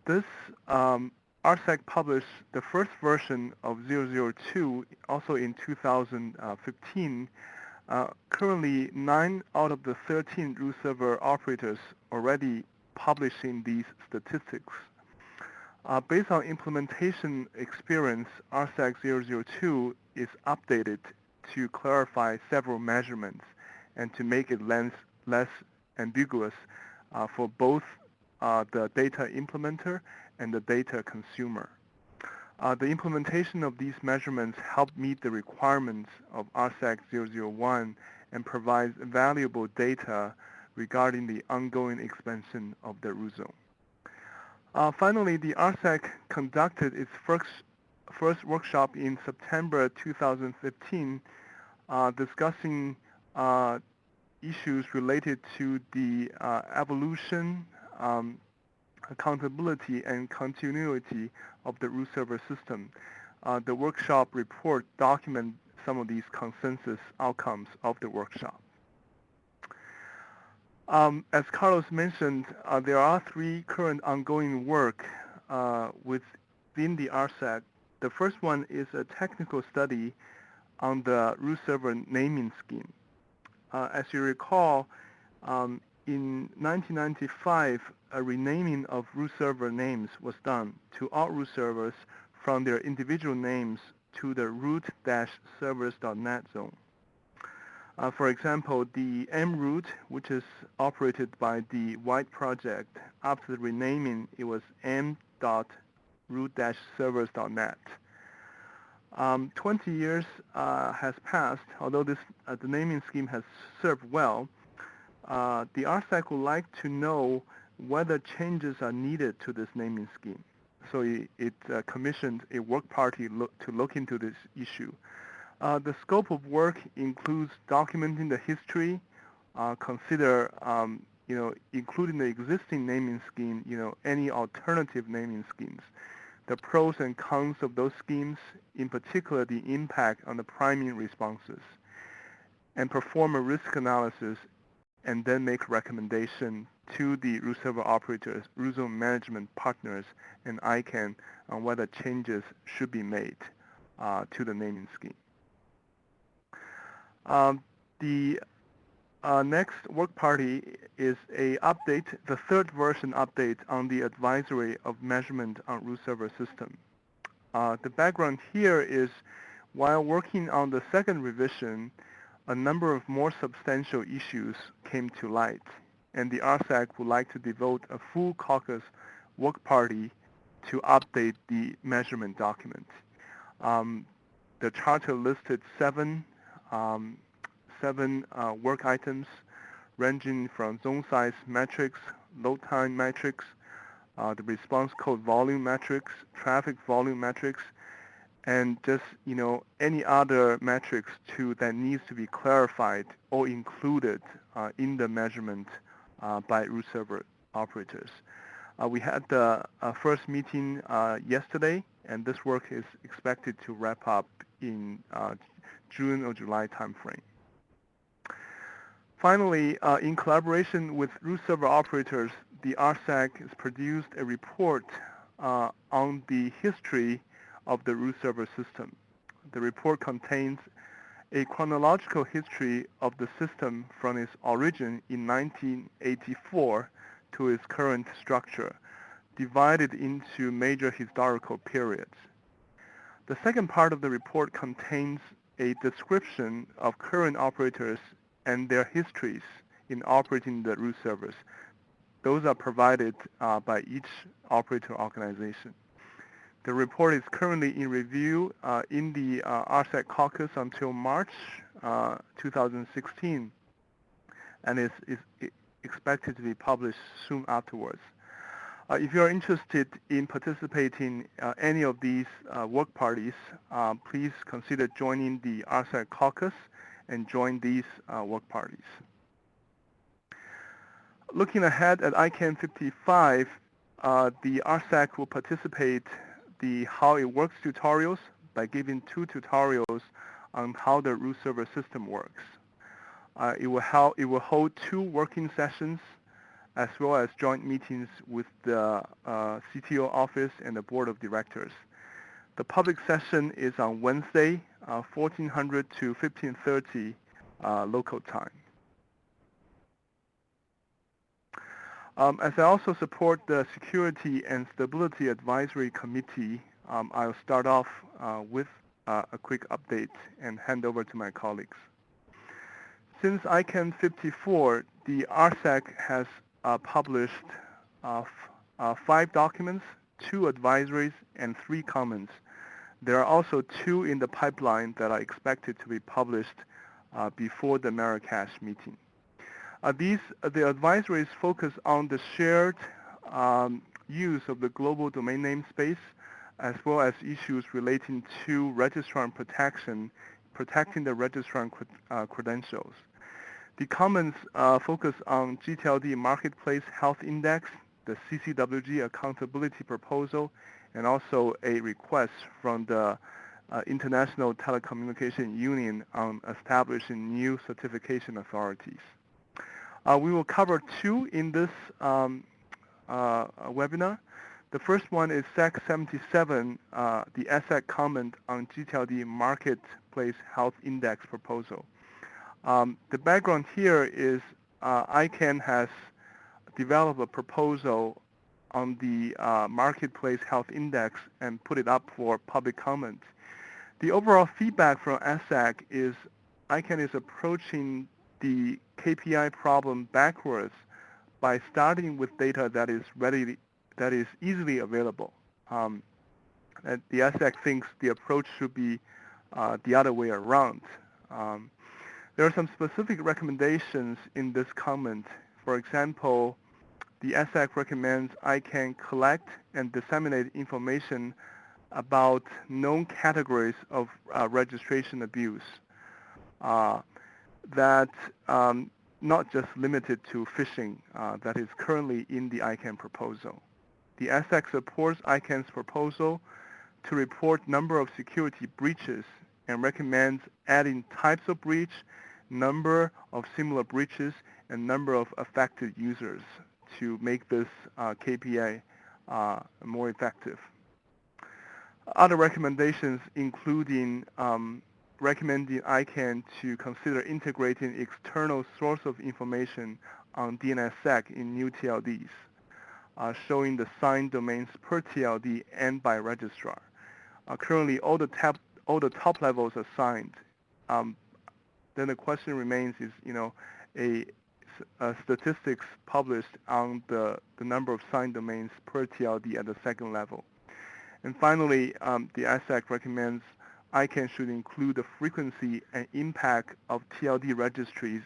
G: This RSAC published the first version of 002 also in 2015. Currently, 9 out of the 13 root server operators already publishing these statistics. Based on implementation experience, RSAC 002 is updated to clarify several measurements and to make it less ambiguous for both the data implementer and the data consumer. The implementation of these measurements help meet the requirements of RSAC 001 and provides valuable data regarding the ongoing expansion of the root zone. Finally, the RSAC conducted its first workshop in September 2015, discussing issues related to the evolution, accountability, and continuity of the root server system. The workshop report documents some of these consensus outcomes of the workshop. As Carlos mentioned, there are 3 current ongoing work within the RSAC. The first one is a technical study on the root server naming scheme. As you recall, in 1995, a renaming of root server names was done to all root servers from their individual names to the root-servers.net zone. For example, the mroot, which is operated by the White project, after the renaming, it was m.root-servers.net. 20 years has passed, although the naming scheme has served well. The RSAC would like to know whether changes are needed to this naming scheme. So it commissioned a work party to look into this issue. The scope of work includes documenting the history, consider, including the existing naming scheme, any alternative naming schemes, the pros and cons of those schemes, in particular the impact on the priming responses, and perform a risk analysis, and then make recommendation to the root server operators, root zone management partners, and ICANN on whether changes should be made to the naming scheme. The next work party is a update, the 3rd version update on the advisory of measurement on root server system. The background here is, while working on the 2nd revision, a number of more substantial issues came to light, and the RSAC would like to devote a full caucus work party to update the measurement document. The charter listed 7 work items ranging from zone size metrics, load time metrics, the response code volume metrics, traffic volume metrics, and just any other metrics that needs to be clarified or included in the measurement by root server operators. We had the first meeting yesterday, and this work is expected to wrap up in June or July timeframe. Finally, in collaboration with root server operators, the RSAC has produced a report on the history of the root server system. The report contains a chronological history of the system from its origin in 1984 to its current structure, divided into major historical periods. The second part of the report contains a description of current operators and their histories in operating the root servers. Those are provided by each operator organization. The report is currently in review in the RSAC caucus until March 2016, and is expected to be published soon afterwards. If you're interested in participating any of these work parties, please consider joining the RSAC caucus and join these work parties. Looking ahead at ICANN 55, the RSAC will participate the How It Works tutorials by giving 2 tutorials on how the root server system works. It will hold 2 working sessions as well as joint meetings with the CTO office and the board of directors. The public session is on Wednesday, 1400 to 1530 local time. As I also support the Security and Stability Advisory Committee, I'll start off with a quick update and hand over to my colleagues. Since ICANN 54, the RSAC has published 5 documents, 2 advisories, and 3 comments. There are also 2 in the pipeline that are expected to be published before the Marrakesh meeting. The advisories focus on the shared use of the global domain name space, as well as issues relating to registrant protection, protecting the registrant credentials. The comments focus on GTLD Marketplace Health Index, the CCWG Accountability Proposal, and also a request from the International Telecommunication Union on establishing new certification authorities. We will cover 2 in this webinar. The first one is SAC 77, the ESSEC comment on GTLD Marketplace Health Index proposal. The background here is ICANN has developed a proposal on the Marketplace Health Index and put it up for public comment. The overall feedback from ESSEC is ICANN is approaching the KPI problem backwards by starting with data that is easily available. And the ESSEC thinks the approach should be the other way around. There are some specific recommendations in this comment. For example, the ESSEC recommends ICANN collect and disseminate information about known categories of registration abuse that not just limited to phishing that is currently in the ICANN proposal. The ESSEC supports ICANN's proposal to report number of security breaches and recommends adding types of breach, number of similar breaches, and number of affected users to make this KPI more effective. Other recommendations including recommending ICANN to consider integrating external source of information on DNSSEC in new TLDs, showing the signed domains per TLD and by registrar. Currently, all the top levels are signed. Then the question remains is, statistics published on the number of signed domains per TLD at the second level. And finally, the ESSEC recommends ICANN should include the frequency and impact of TLD registries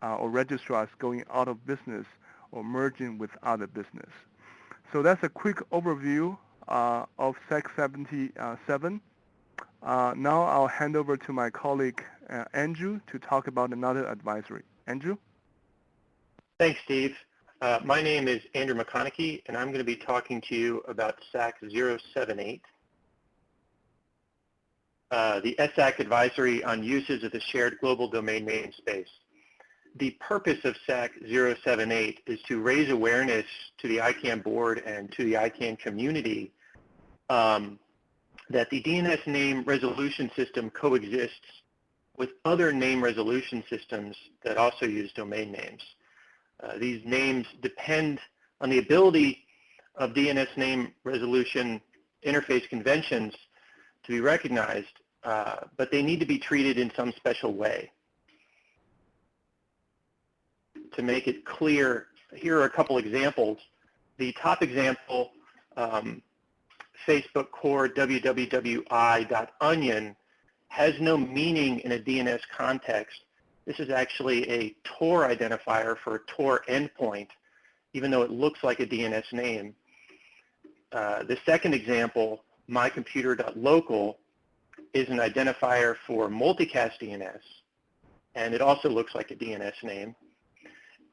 G: or registrars going out of business or merging with other business. So that's a quick overview of SAC 77. Now I'll hand over to my colleague Andrew to talk about another advisory. Andrew?
H: Thanks, Steve. My name is Andrew McConaughey, and I'm going to be talking to you about SAC 078. The ESSEC advisory on uses of the shared global domain namespace. The purpose of SAC 078 is to raise awareness to the ICANN board and to the ICANN community that the DNS name resolution system coexists with other name resolution systems that also use domain names. These names depend on the ability of DNS name resolution interface conventions to be recognized, but they need to be treated in some special way. To make it clear, here are a couple examples. The top example, Facebook core www.onion, has no meaning in a DNS context. This is actually a Tor identifier for a Tor endpoint, even though it looks like a DNS name. The second example, mycomputer.local, is an identifier for multicast DNS, and it also looks like a DNS name.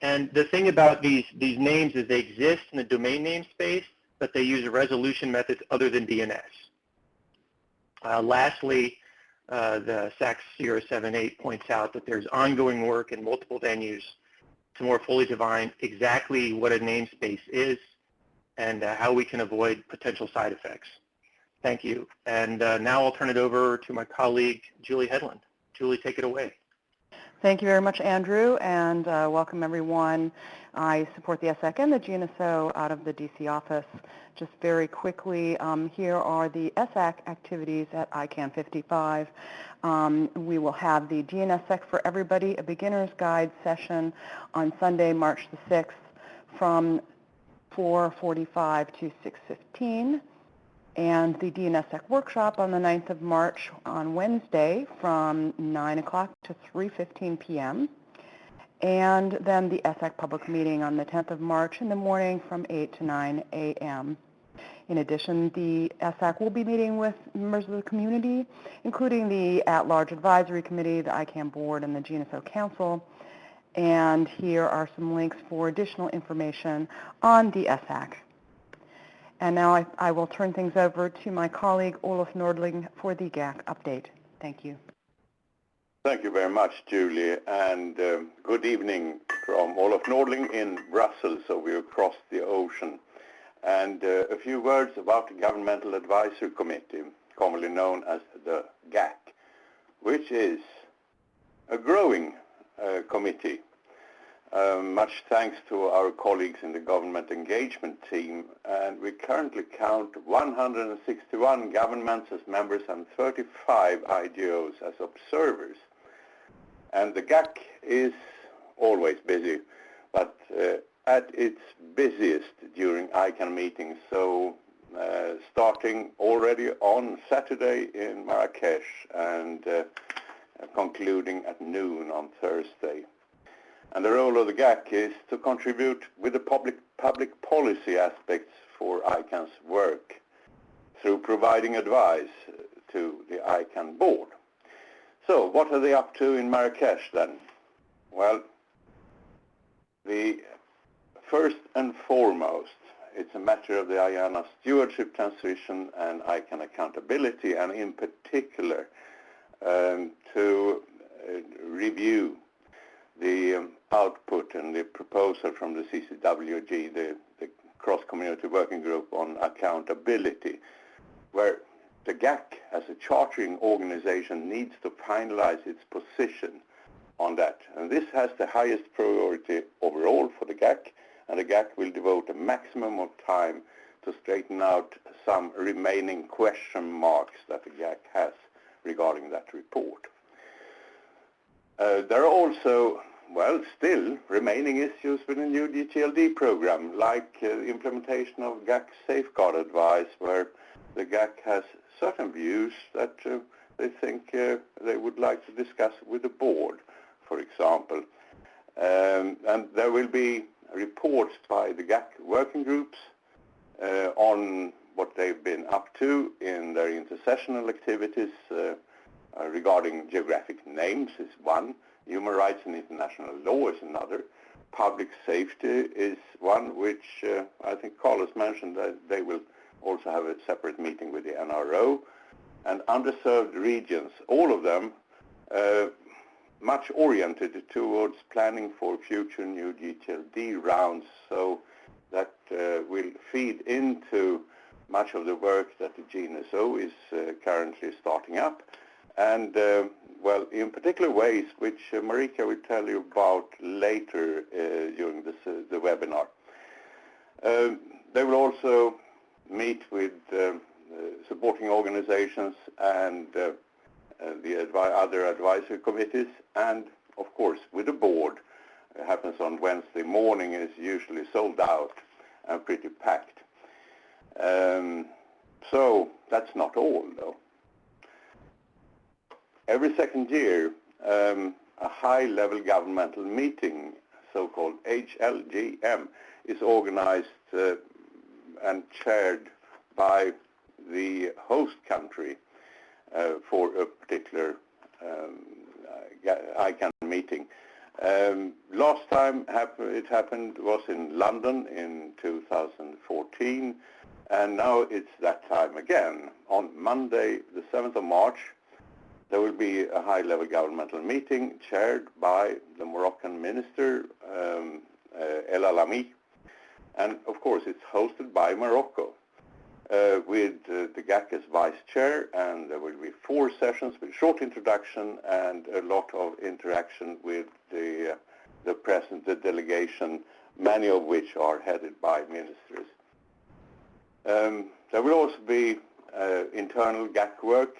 H: And the thing about these names is they exist in the domain namespace, but they use a resolution method other than DNS. Lastly, the SAC 078 points out that there's ongoing work in multiple venues to more fully define exactly what a namespace is and how we can avoid potential side effects. Thank you. And now I'll turn it over to my colleague, Julie Headland. Julie, take it away.
I: Thank you very much, Andrew, and welcome everyone. I support the SAC and the GNSO out of the DC office. Just very quickly, here are the SAC activities at ICANN 55. We will have the GNSSEC for Everybody, a beginner's guide session on Sunday, March the 6th from 4:45 to 6:15. And the DNSSEC workshop on the 9th of March on Wednesday from 9 o'clock to 3:15 p.m. And then the SAC public meeting on the 10th of March in the morning from 8 to 9 a.m. In addition, the SAC will be meeting with members of the community, including the At-Large Advisory Committee, the ICANN Board, and the GNSO Council. And here are some links for additional information on the SAC. And now I will turn things over to my colleague, Olof Nordling, for the GAC update. Thank you.
E: Thank you very much, Julie, and good evening from Olof Nordling in Brussels, so we're across the ocean. And a few words about the Governmental Advisory Committee, commonly known as the GAC, which is a growing committee. Much thanks to our colleagues in the government engagement team, and we currently count 161 governments as members and 35 IGOs as observers. And the GAC is always busy, but at its busiest during ICANN meetings, so starting already on Saturday in Marrakesh and concluding at noon on Thursday. And the role of the GAC is to contribute with the public policy aspects for ICANN's work through providing advice to the ICANN board. So what are they up to in Marrakesh then? Well, the first and foremost, it's a matter of the IANA stewardship transition and ICANN accountability, and in particular to review the output and the proposal from the CCWG, the cross-community working group on accountability, where the GAC as a chartering organization needs to finalize its position on that. And this has the highest priority overall for the GAC, and the GAC will devote a maximum of time to straighten out some remaining question marks that the GAC has regarding that report. There are also, well, still remaining issues with the new GTLD program, like the implementation of GAC safeguard advice, where the GAC has certain views that they think they would like to discuss with the board, for example. And there will be reports by the GAC working groups on what they've been up to in their intersessional activities regarding geographic names is one, human rights and international law is another, public safety is one, which I think Carlos mentioned that they will also have a separate meeting with the NRO, and underserved regions, all of them much oriented towards planning for future new GTLD rounds, so that will feed into much of the work that the GNSO is currently starting up, and well, in particular ways which Marika will tell you about later during this, the webinar. They will also meet with supporting organizations and the other advisory committees, and of course with the board. It happens on Wednesday morning, is usually sold out and pretty packed. So that's not all though. Every second year, a high-level governmental meeting, so-called HLGM, is organized and chaired by the host country for a particular ICANN meeting. Last time it happened was in London in 2014, and now it's that time again. On Monday, the 7th of March, there will be a high-level governmental meeting chaired by the Moroccan minister, El Alami, and of course it's hosted by Morocco. with the GAC as vice chair, and there will be 4 sessions with short introduction and a lot of interaction with the delegation, many of which are headed by ministers. There will also be internal GAC work,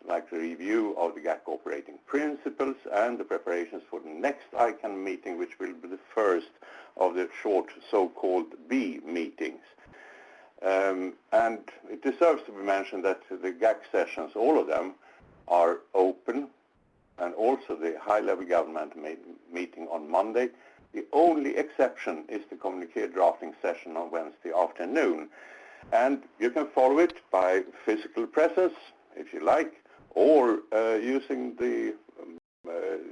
E: like the review of the GAC operating principles and the preparations for the next ICANN meeting, which will be the first of the short so-called B meetings. And it deserves to be mentioned that the GAC sessions, all of them, are open, and also the high-level government meeting on Monday. The only exception is the communique drafting session on Wednesday afternoon. And you can follow it by physical presence, if you like, or using the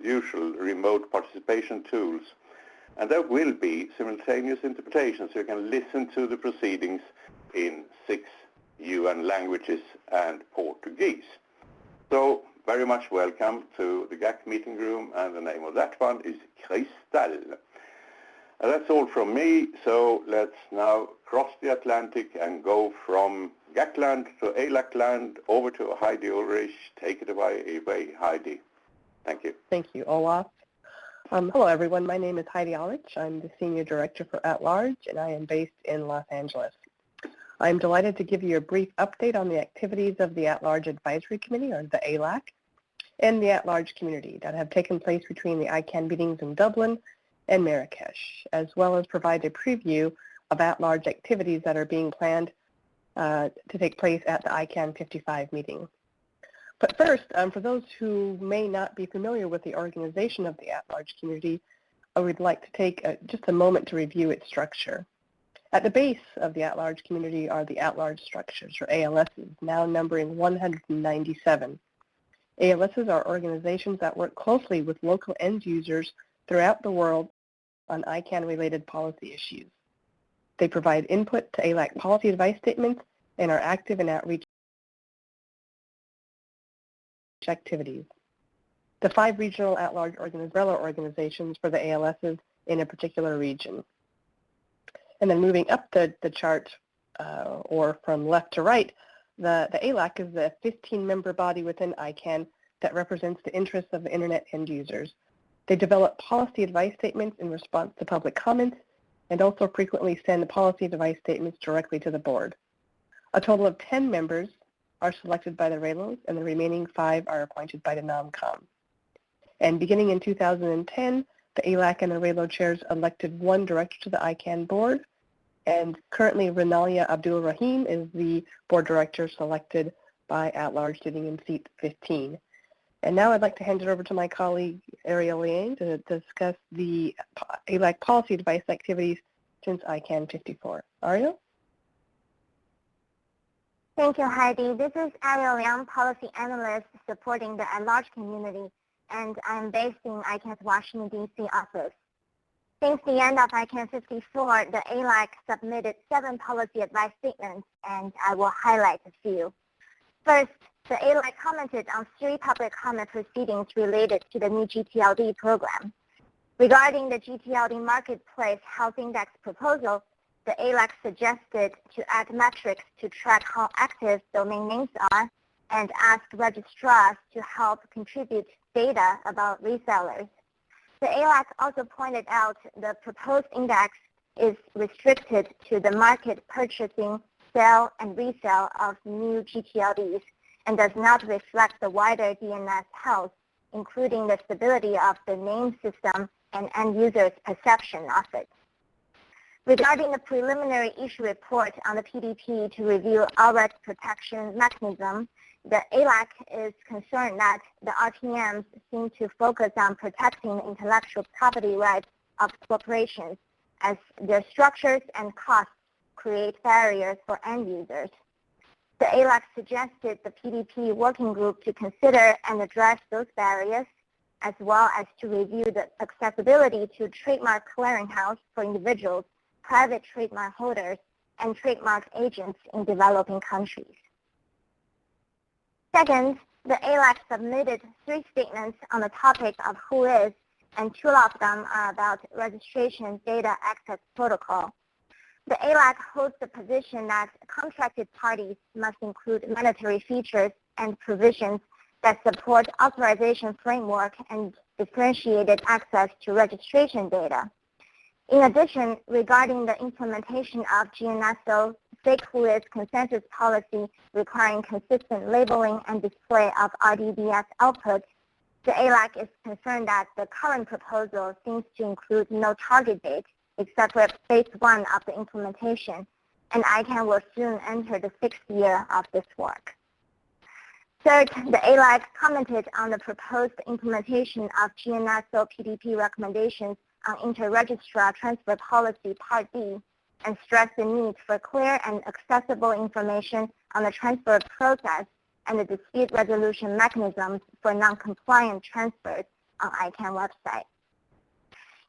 E: usual remote participation tools. And there will be simultaneous interpretation, so you can listen to the proceedings in 6 UN languages and Portuguese. So very much welcome to the GAC meeting room, and the name of that one is Crystal. That's all from me, so let's now cross the Atlantic and go from GAC land to ALAC land over to Heidi Ulrich. Take it away, Heidi. Thank you.
I: Thank you, Olaf. Hello, everyone. My name is Heidi Ulrich. I'm the Senior Director for At-Large, and I am based in Los Angeles. I'm delighted to give you a brief update on the activities of the At-Large Advisory Committee, or the ALAC, and the At-Large community that have taken place between the ICANN meetings in Dublin and Marrakesh, as well as provide a preview of At-Large activities that are being planned to take place at the ICANN 55 meeting. But first, for those who may not be familiar with the organization of the At-Large community, I would like to take just a moment to review its structure. At the base of the At-Large community are the At-Large structures, or ALSs, now numbering 197. ALSs are organizations that work closely with local end users throughout the world on ICANN-related policy issues. They provide input to ALAC policy advice statements and are active in outreach activities. The 5 regional at-large umbrella organizations for the ALSs in a particular region. And then moving up the chart, or from left to right, the ALAC is the 15-member body within ICANN that represents the interests of the Internet end users. They develop policy advice statements in response to public comments and also frequently send policy advice statements directly to the board. A total of 10 members are selected by the RELOs, and the remaining 5 are appointed by the NOMCOM. And beginning in 2010, the ALAC and the RELO chairs elected 1 director to the ICANN board, and currently Renalia Abdul Rahim is the board director selected by At-Large, sitting in seat 15. And now I'd like to hand it over to my colleague Ariel Liang to discuss the ALAC policy advice activities since ICANN 54. Ariel?
J: Thank you, Heidi. This is Ariel Liang, policy analyst supporting the At-Large community, and I'm based in ICANN's Washington, D.C. office. Since the end of ICANN 54, the ALAC submitted 7 policy advice statements, and I will highlight a few. First, the ALAC commented on 3 public comment proceedings related to the new GTLD program. Regarding the GTLD Marketplace Health Index proposal, the ALAC suggested to add metrics to track how active domain names are and ask registrars to help contribute data about resellers. The ALAC also pointed out the proposed index is restricted to the market purchasing, sale, and resale of new GTLDs and does not reflect the wider DNS health, including the stability of the name system and end users' perception of it. Regarding the preliminary issue report on the PDP to review outlet protection mechanism, the ALAC is concerned that the RTMs seem to focus on protecting the intellectual property rights of corporations as their structures and costs create barriers for end users. The ALAC suggested the PDP working group to consider and address those barriers, as well as to review the accessibility to trademark clearinghouse for individuals, private trademark holders, and trademark agents in developing countries. Second, the ALAC submitted 3 statements on the topic of who is, and 2 of them are about registration data access protocol. The ALAC holds the position that contracted parties must include mandatory features and provisions that support authorization framework and differentiated access to registration data. In addition, regarding the implementation of GNSO stakeholders consensus policy requiring consistent labeling and display of RDBS output, the ALAC is concerned that the current proposal seems to include no target date except for phase 1 of the implementation, and ICANN will soon enter the 6th year of this work. Third, the ALAC commented on the proposed implementation of GNSO PDP recommendations on inter-registrar transfer policy Part B and stressed the need for clear and accessible information on the transfer process and the dispute resolution mechanisms for non-compliant transfers on ICANN website.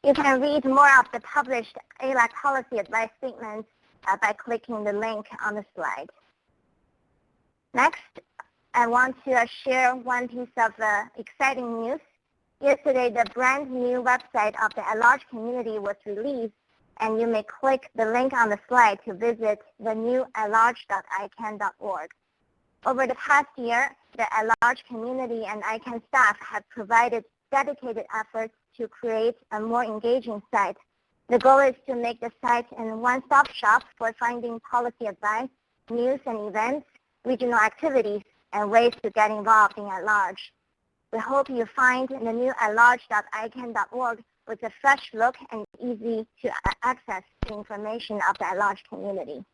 J: You can read more of the published ALAC policy advice statements by clicking the link on the slide. Next, I want to share one piece of exciting news. Yesterday, the brand new website of the at-large community was released, and you may click the link on the slide to visit the new atlarge.icann.org. Over the past year, the at-large community and ICANN staff have provided dedicated efforts to create a more engaging site. The goal is to make the site a one-stop shop for finding policy advice, news and events, regional activities, and ways to get involved in at-large. We hope you find the new atlarge.icann.org with a fresh look and easy to access the information of the at-large community.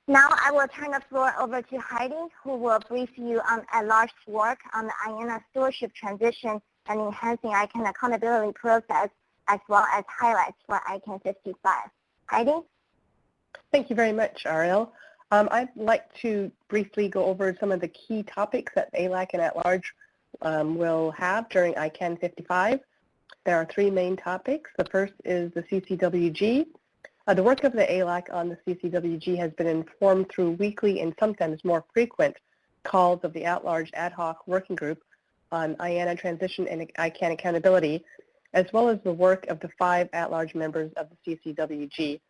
J: Now I will turn the floor over to Heidi, who will brief you on at-large's work on the IANA stewardship transition and enhancing ICANN accountability process, as well as highlights for ICANN 55. Heidi?
K: Thank you very much, Ariel. I'd like to briefly go over some of the key topics that ALAC and at-large will have during ICANN 55. There are 3 main topics. The first is the CCWG. The work of the ALAC on the CCWG has been informed through weekly and sometimes more frequent calls of the at-large ad hoc working group on IANA transition and ICANN accountability, as well as the work of the 5 at-large members of the CCWG.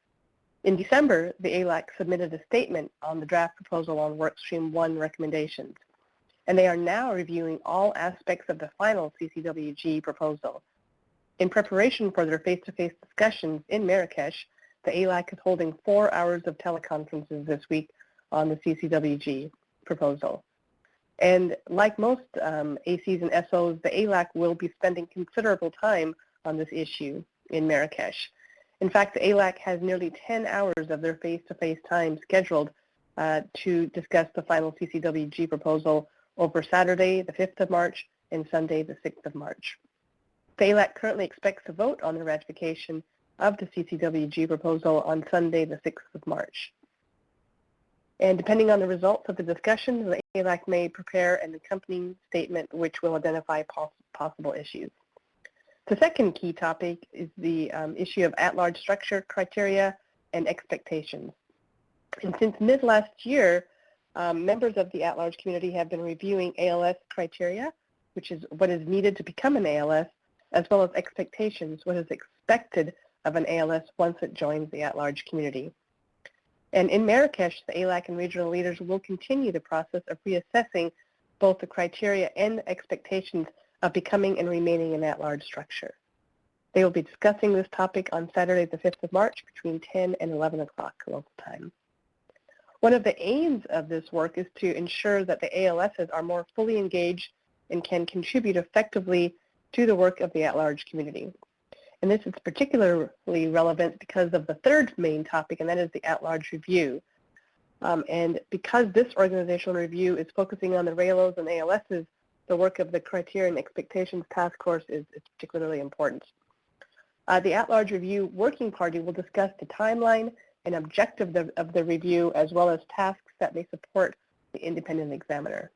K: In December, the ALAC submitted a statement on the draft proposal on Workstream 1 recommendations, and they are now reviewing all aspects of the final CCWG proposal. In preparation for their face-to-face discussions in Marrakesh, the ALAC is holding 4 hours of teleconferences this week on the CCWG proposal. And like most ACs and SOs, the ALAC will be spending considerable time on this issue in Marrakesh. In fact, the ALAC has nearly 10 hours of their face-to-face time scheduled to discuss the final CCWG proposal over Saturday, the 5th of March, and Sunday, the 6th of March. The ALAC currently expects to vote on the ratification of the CCWG proposal on Sunday, the 6th of March. And depending on the results of the discussion, the ALAC may prepare an accompanying statement which will identify possible issues. The second key topic is the issue of at-large structure, criteria, and expectations. And since mid-last year, members of the at-large community have been reviewing ALS criteria, which is what is needed to become an ALS, as well as expectations, what is expected of an ALS once it joins the at-large community. And in Marrakesh, the ALAC and regional leaders will continue the process of reassessing both the criteria and expectations of becoming and remaining an at-large structure. They will be discussing this topic on Saturday, the 5th of March between 10 and 11 o'clock local time. One of the aims of this work is to ensure that the ALSs are more fully engaged and can contribute effectively to the work of the at-large community. And this is particularly relevant because of the third main topic, and that is the at-large review. And because this organizational review is focusing on the RAILOs and ALSs, the work of the Criteria and Expectations Task Force is particularly important. The at-large review working party will discuss the timeline and objective of the review, as well as tasks that may support the independent examiner.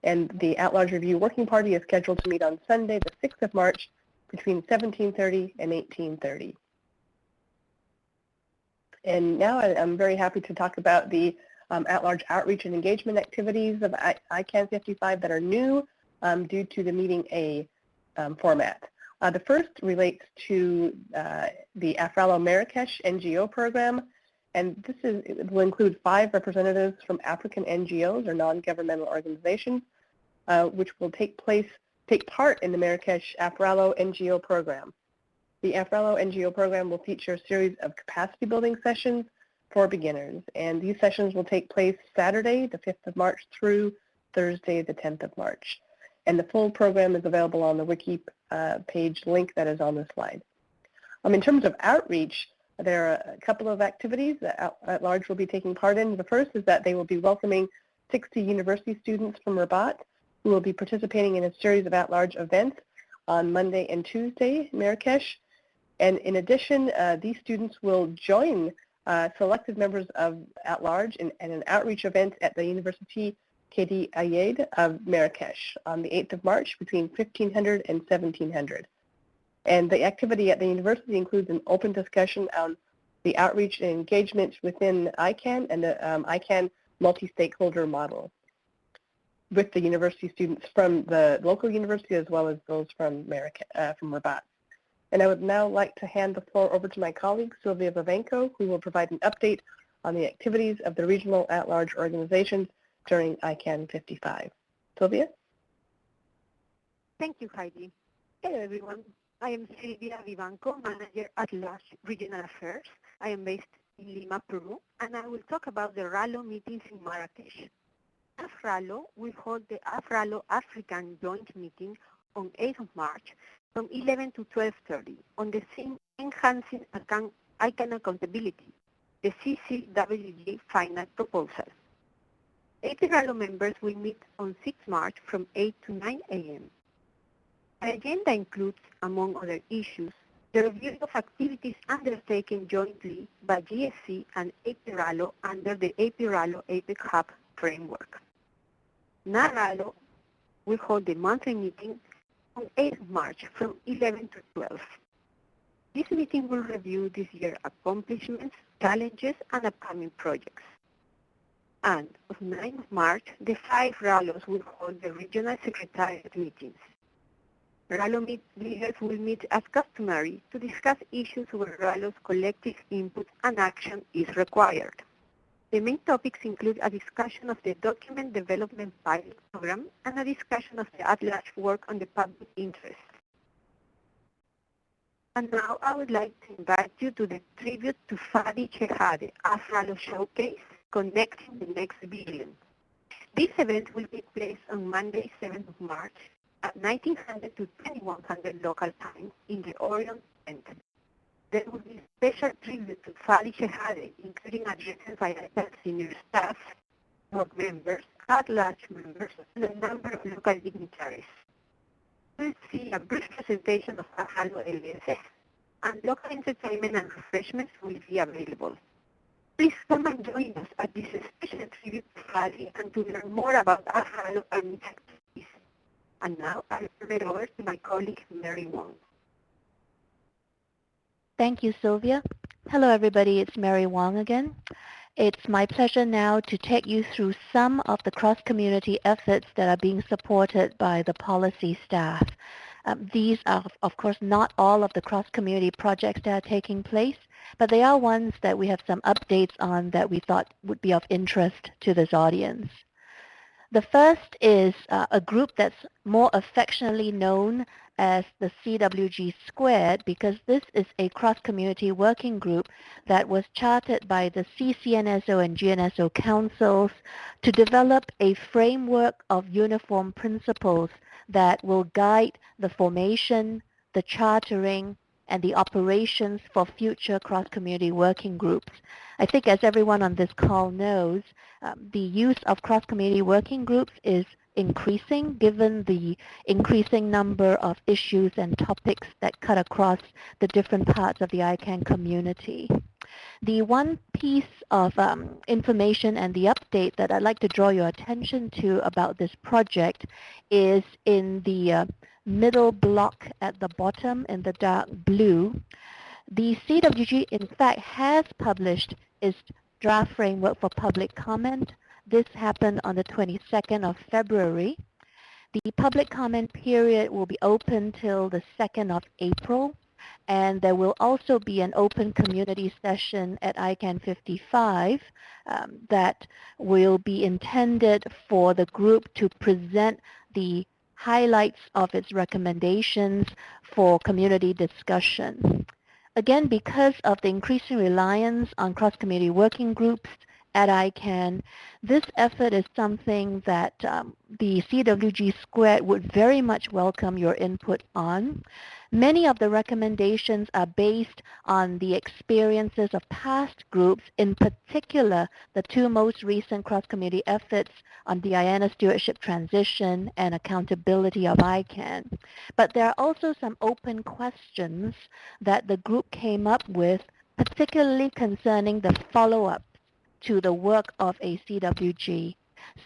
K: And the at-large review working party is scheduled to meet on Sunday, the 6th of March, between 17:30 and 18:30. And now I'm very happy to talk about the at-large outreach and engagement activities of ICANN 55 that are new due to the Meeting A format. The first relates to the AFRALO Marrakesh NGO program, and it will include 5 representatives from African NGOs or non-governmental organizations, which will take part in the Marrakesh AFRALO NGO program. The AFRALO NGO program will feature a series of capacity building sessions for beginners, and these sessions will take place Saturday, the 5th of March through Thursday, the 10th of March. And the full program is available on the wiki page link that is on the slide. In terms of outreach, there are a couple of activities that at large will be taking part in. The first is that they will be welcoming 60 university students from Rabat who will be participating in a series of at-large events on Monday and Tuesday in Marrakesh. And in addition, these students will join selected members of at-large in an outreach event at the University Kedi Ayed of Marrakesh on the 8th of March between 1500 and 1700. And the activity at the university includes an open discussion on the outreach and engagement within ICANN and the ICANN multi-stakeholder model with the university students from the local university as well as those from Rabat. And I would now like to hand the floor over to my colleague, Sylvia Babenko, who will provide an update on the activities of the regional at-large organizations during ICANN 55. Sylvia?
L: Thank you, Heidi. Hello, everyone. I am Sylvia Vivanco, Manager at Large Regional Affairs. I am based in Lima, Peru, and I will talk about the RALO meetings in Marrakesh. AFRALO will hold the AFRALO African Joint Meeting on 8th of March from 11 to 12:30 on the theme Enhancing ICANN Accountability, the CCWG Final Proposal. AFRALO members will meet on 6 March from 8 to 9 a.m. The agenda includes, among other issues, the review of activities undertaken jointly by GSC and AFRALO under the AFRALO APEC Hub framework. NARALO will hold the monthly meeting on 8th March from 11 to 12. This meeting will review this year's accomplishments, challenges, and upcoming projects. And on 9th March, the 5 RALOs will hold the regional secretariat meetings. RALO leaders will meet as customary to discuss issues where RALO's collective input and action is required. The main topics include a discussion of the Document Development Pilot Program and a discussion of the at-large work on the public interest. And now I would like to invite you to the Tribute to Fadi Chehade AFRALO Showcase, Connecting the Next Billion. This event will take place on Monday, 7th of March at 1900 to 2100 local time in the Orion Center. There will be a special tribute to Fadi Chehade, including addresses by ICANN senior staff, board members, at-large members, and a number of local dignitaries. We'll see a brief presentation of AFRALO LSS, and local entertainment and refreshments will be available. Please come and join us at this special tribute to Fadi and to learn more about AFRALO and its activities. And now I'll turn it over to my colleague, Mary Wong.
D: Thank you, Sylvia. Hello, everybody. It's Mary Wong again. It's my pleasure now to take you through some of the cross-community efforts that are being supported by the policy staff. These are, of course, not all of the cross-community projects that are taking place, but they are ones that we have some updates on that we thought would be of interest to this audience. The first is a group that's more affectionately known as the CWG Squared, because this is a cross-community working group that was chartered by the CCNSO and GNSO councils to develop a framework of uniform principles that will guide the formation, the chartering, and the operations for future cross-community working groups. I think as everyone on this call knows, the use of cross-community working groups is increasing given the increasing number of issues and topics that cut across the different parts of the ICANN community. The one piece of information and the update that I'd like to draw your attention to about this project is in the middle block at the bottom in the dark blue. The CWG, in fact, has published its draft framework for public comment. This happened on the 22nd of February. The public comment period will be open till the 2nd of April, and there will also be an open community session at ICANN 55 that will be intended for the group to present the highlights of its recommendations for community discussion. Again, because of the increasing reliance on cross-community working groups at ICANN, this effort is something that the CWG Squared would very much welcome your input on. Many of the recommendations are based on the experiences of past groups, in particular the two most recent cross-community efforts on the IANA stewardship transition and accountability of ICANN. But there are also some open questions that the group came up with, particularly concerning the follow-up to the work of a CWG.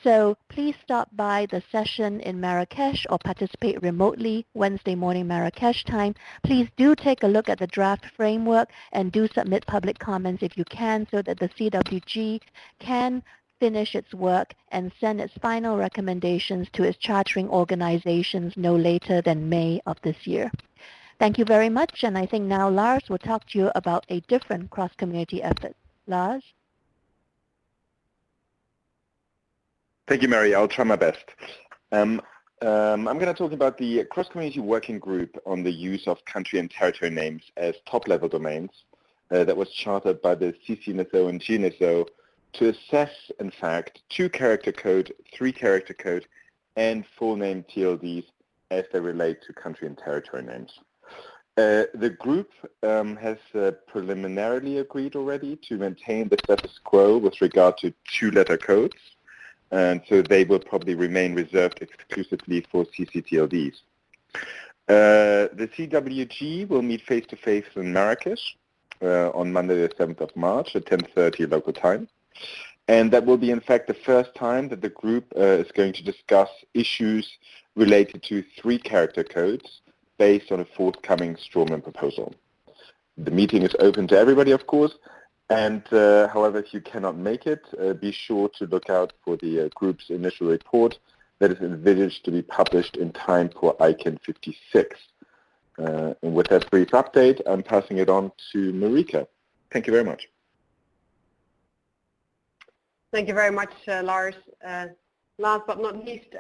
D: So please stop by the session in Marrakesh or participate remotely Wednesday morning Marrakesh time. Please do take a look at the draft framework and do submit public comments if you can, so that the CWG can finish its work and send its final recommendations to its chartering organizations no later than May of this year. Thank you very much, and I think now Lars will talk to you about a different cross-community effort. Lars?
M: Thank you, Mary. I'll try my best. I'm going to talk about the cross-community working group on the use of country and territory names as top-level domains that was chartered by the CCNSO and GNSO to assess, in fact, 2-character code, 3-character code, and full-name TLDs as they relate to country and territory names. The group has preliminarily agreed already to maintain the status quo with regard to 2-letter codes, and so they will probably remain reserved exclusively for CCTLDs. The CWG will meet face-to-face in Marrakesh on Monday the 7th of March at 10:30 local time. And that will be, in fact, the first time that the group is going to discuss issues related to 3-character codes based on a forthcoming strawman proposal. The meeting is open to everybody, of course, and however, if you cannot make it, be sure to look out for the group's initial report that is envisaged to be published in time for ICANN 56. And with that brief update, I'm passing it on to Marika. Thank you very much.
B: Thank you very much, Lars. Last but not least,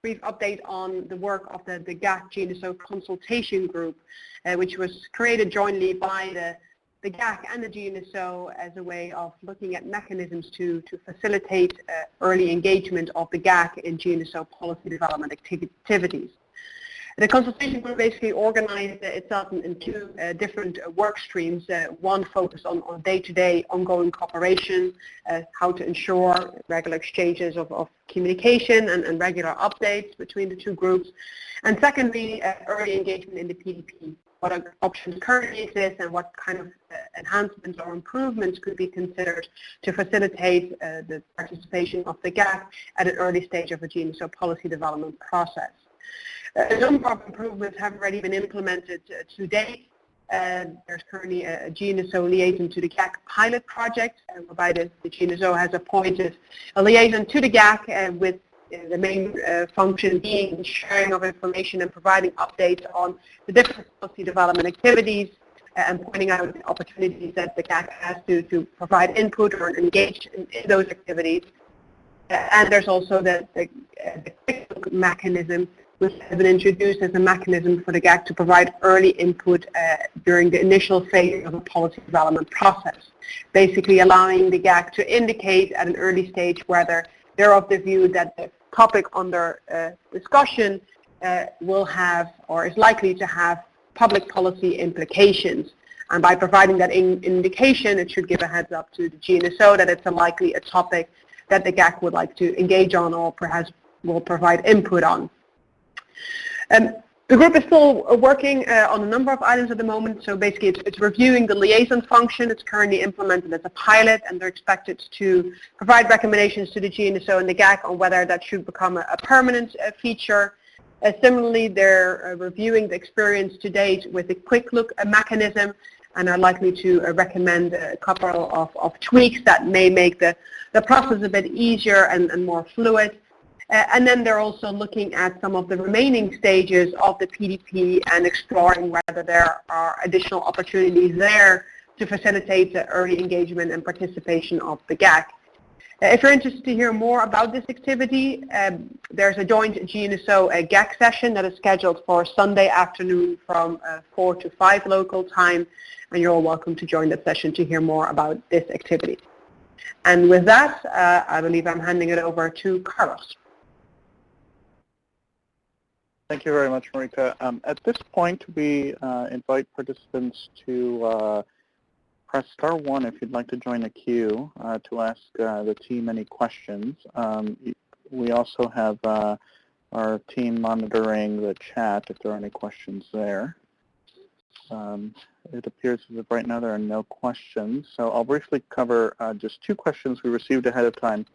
B: brief update on the work of the GAC GNSO consultation group, which was created jointly by the GAC and the GNSO as a way of looking at mechanisms to facilitate early engagement of the GAC in GNSO policy development activities. The consultation group basically organized itself in 2 different work streams. One focused on day-to-day ongoing cooperation, how to ensure regular exchanges of communication and regular updates between the 2 groups. And secondly, early engagement in the PDP. What options currently exist and what kind of enhancements or improvements could be considered to facilitate the participation of the GAC at an early stage of a GNSO policy development process. A number of improvements have already been implemented to date. There's currently a GNSO liaison to the GAC pilot project, whereby the GNSO has appointed a liaison to the GAC with the main function being sharing of information and providing updates on the different policy development activities and pointing out the opportunities that the GAC has to provide input or engage in those activities. And there's also the quick look mechanism, which has been introduced as a mechanism for the GAC to provide early input during the initial phase of a policy development process, basically allowing the GAC to indicate at an early stage whether they're of the view that the topic under discussion will have or is likely to have public policy implications. And by providing that indication, it should give a heads up to the GNSO that it's likely a topic that the GAC would like to engage on or perhaps will provide input on. The group is still working on a number of items at the moment. So basically it's reviewing the liaison function. It's currently implemented as a pilot, and they're expected to provide recommendations to the GNSO and the GAC on whether that should become a permanent feature. Similarly, they're reviewing the experience to date with the quick look mechanism and are likely to recommend a couple of tweaks that may make the process a bit easier and more fluid. And then they're also looking at some of the remaining stages of the PDP and exploring whether there are additional opportunities there to facilitate the early engagement and participation of the GAC. If you're interested to hear more about this activity, there's a joint GNSO GAC session that is scheduled for Sunday afternoon from 4 to 5 local time, and you're all welcome to join that session to hear more about this activity. And with that, I believe I'm handing it over to Carlos.
F: Thank you very much, Marika. At this point, we invite participants to press star 1 if you'd like to join the queue to ask the team any questions. We also have our team monitoring the chat if there are any questions there. It appears as if right now there are no questions, so I'll briefly cover just 2 questions we received ahead of time.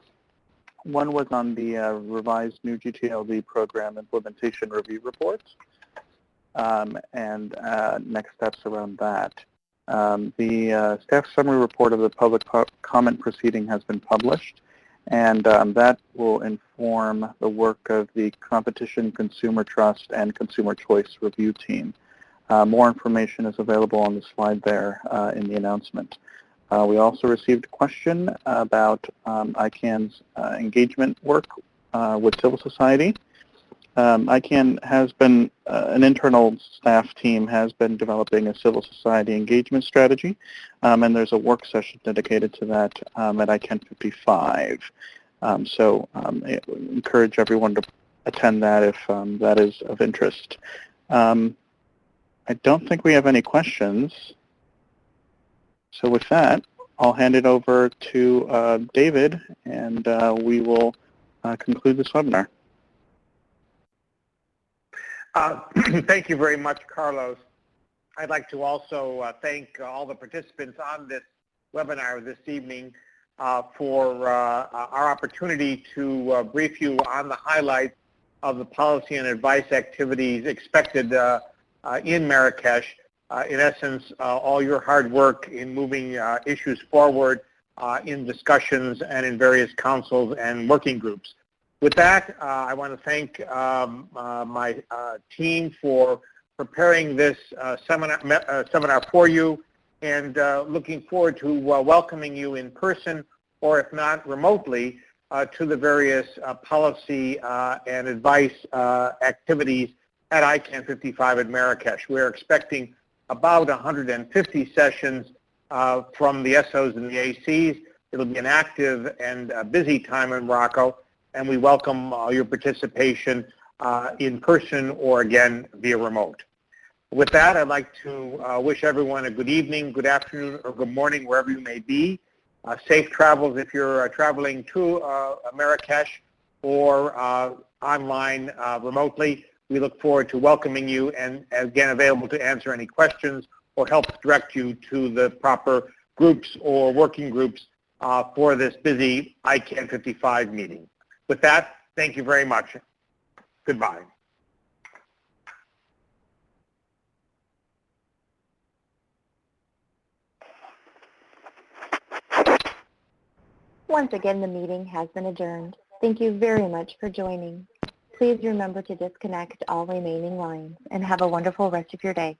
F: One was on the revised new GTLD program implementation review reports and next steps around that. The staff summary report of the public comment proceeding has been published, and that will inform the work of the Competition, Consumer Trust, and Consumer Choice Review Team. More information is available on the slide there in the announcement. We also received a question about ICANN's engagement work with civil society. ICANN has been, an internal staff team has been developing a civil society engagement strategy, and there's a work session dedicated to that at ICANN 55. So I encourage everyone to attend that if that is of interest. I don't think we have any questions. So with that, I'll hand it over to David, and we will conclude this webinar.
A: Thank you very much, Carlos. I'd like to also thank all the participants on this webinar this evening for our opportunity to brief you on the highlights of the policy and advice activities expected in Marrakesh. In essence, all your hard work in moving issues forward in discussions and in various councils and working groups. With that, I want to thank my team for preparing this seminar for you, and looking forward to welcoming you in person, or if not remotely, to the various policy and advice activities at ICANN 55 at Marrakesh. We're expecting about 150 sessions from the SOs and the ACs. It'll be an active and busy time in Morocco, and we welcome your participation in person or, again, via remote. With that, I'd like to wish everyone a good evening, good afternoon, or good morning, wherever you may be. Safe travels if you're traveling to Marrakesh or online remotely. We look forward to welcoming you and, again, available to answer any questions or help direct you to the proper groups or working groups for this busy ICANN 55 meeting. With that, thank you very much. Goodbye.
D: Once again, the meeting has been adjourned. Thank you very much for joining. Please remember to disconnect all remaining lines and have a wonderful rest of your day.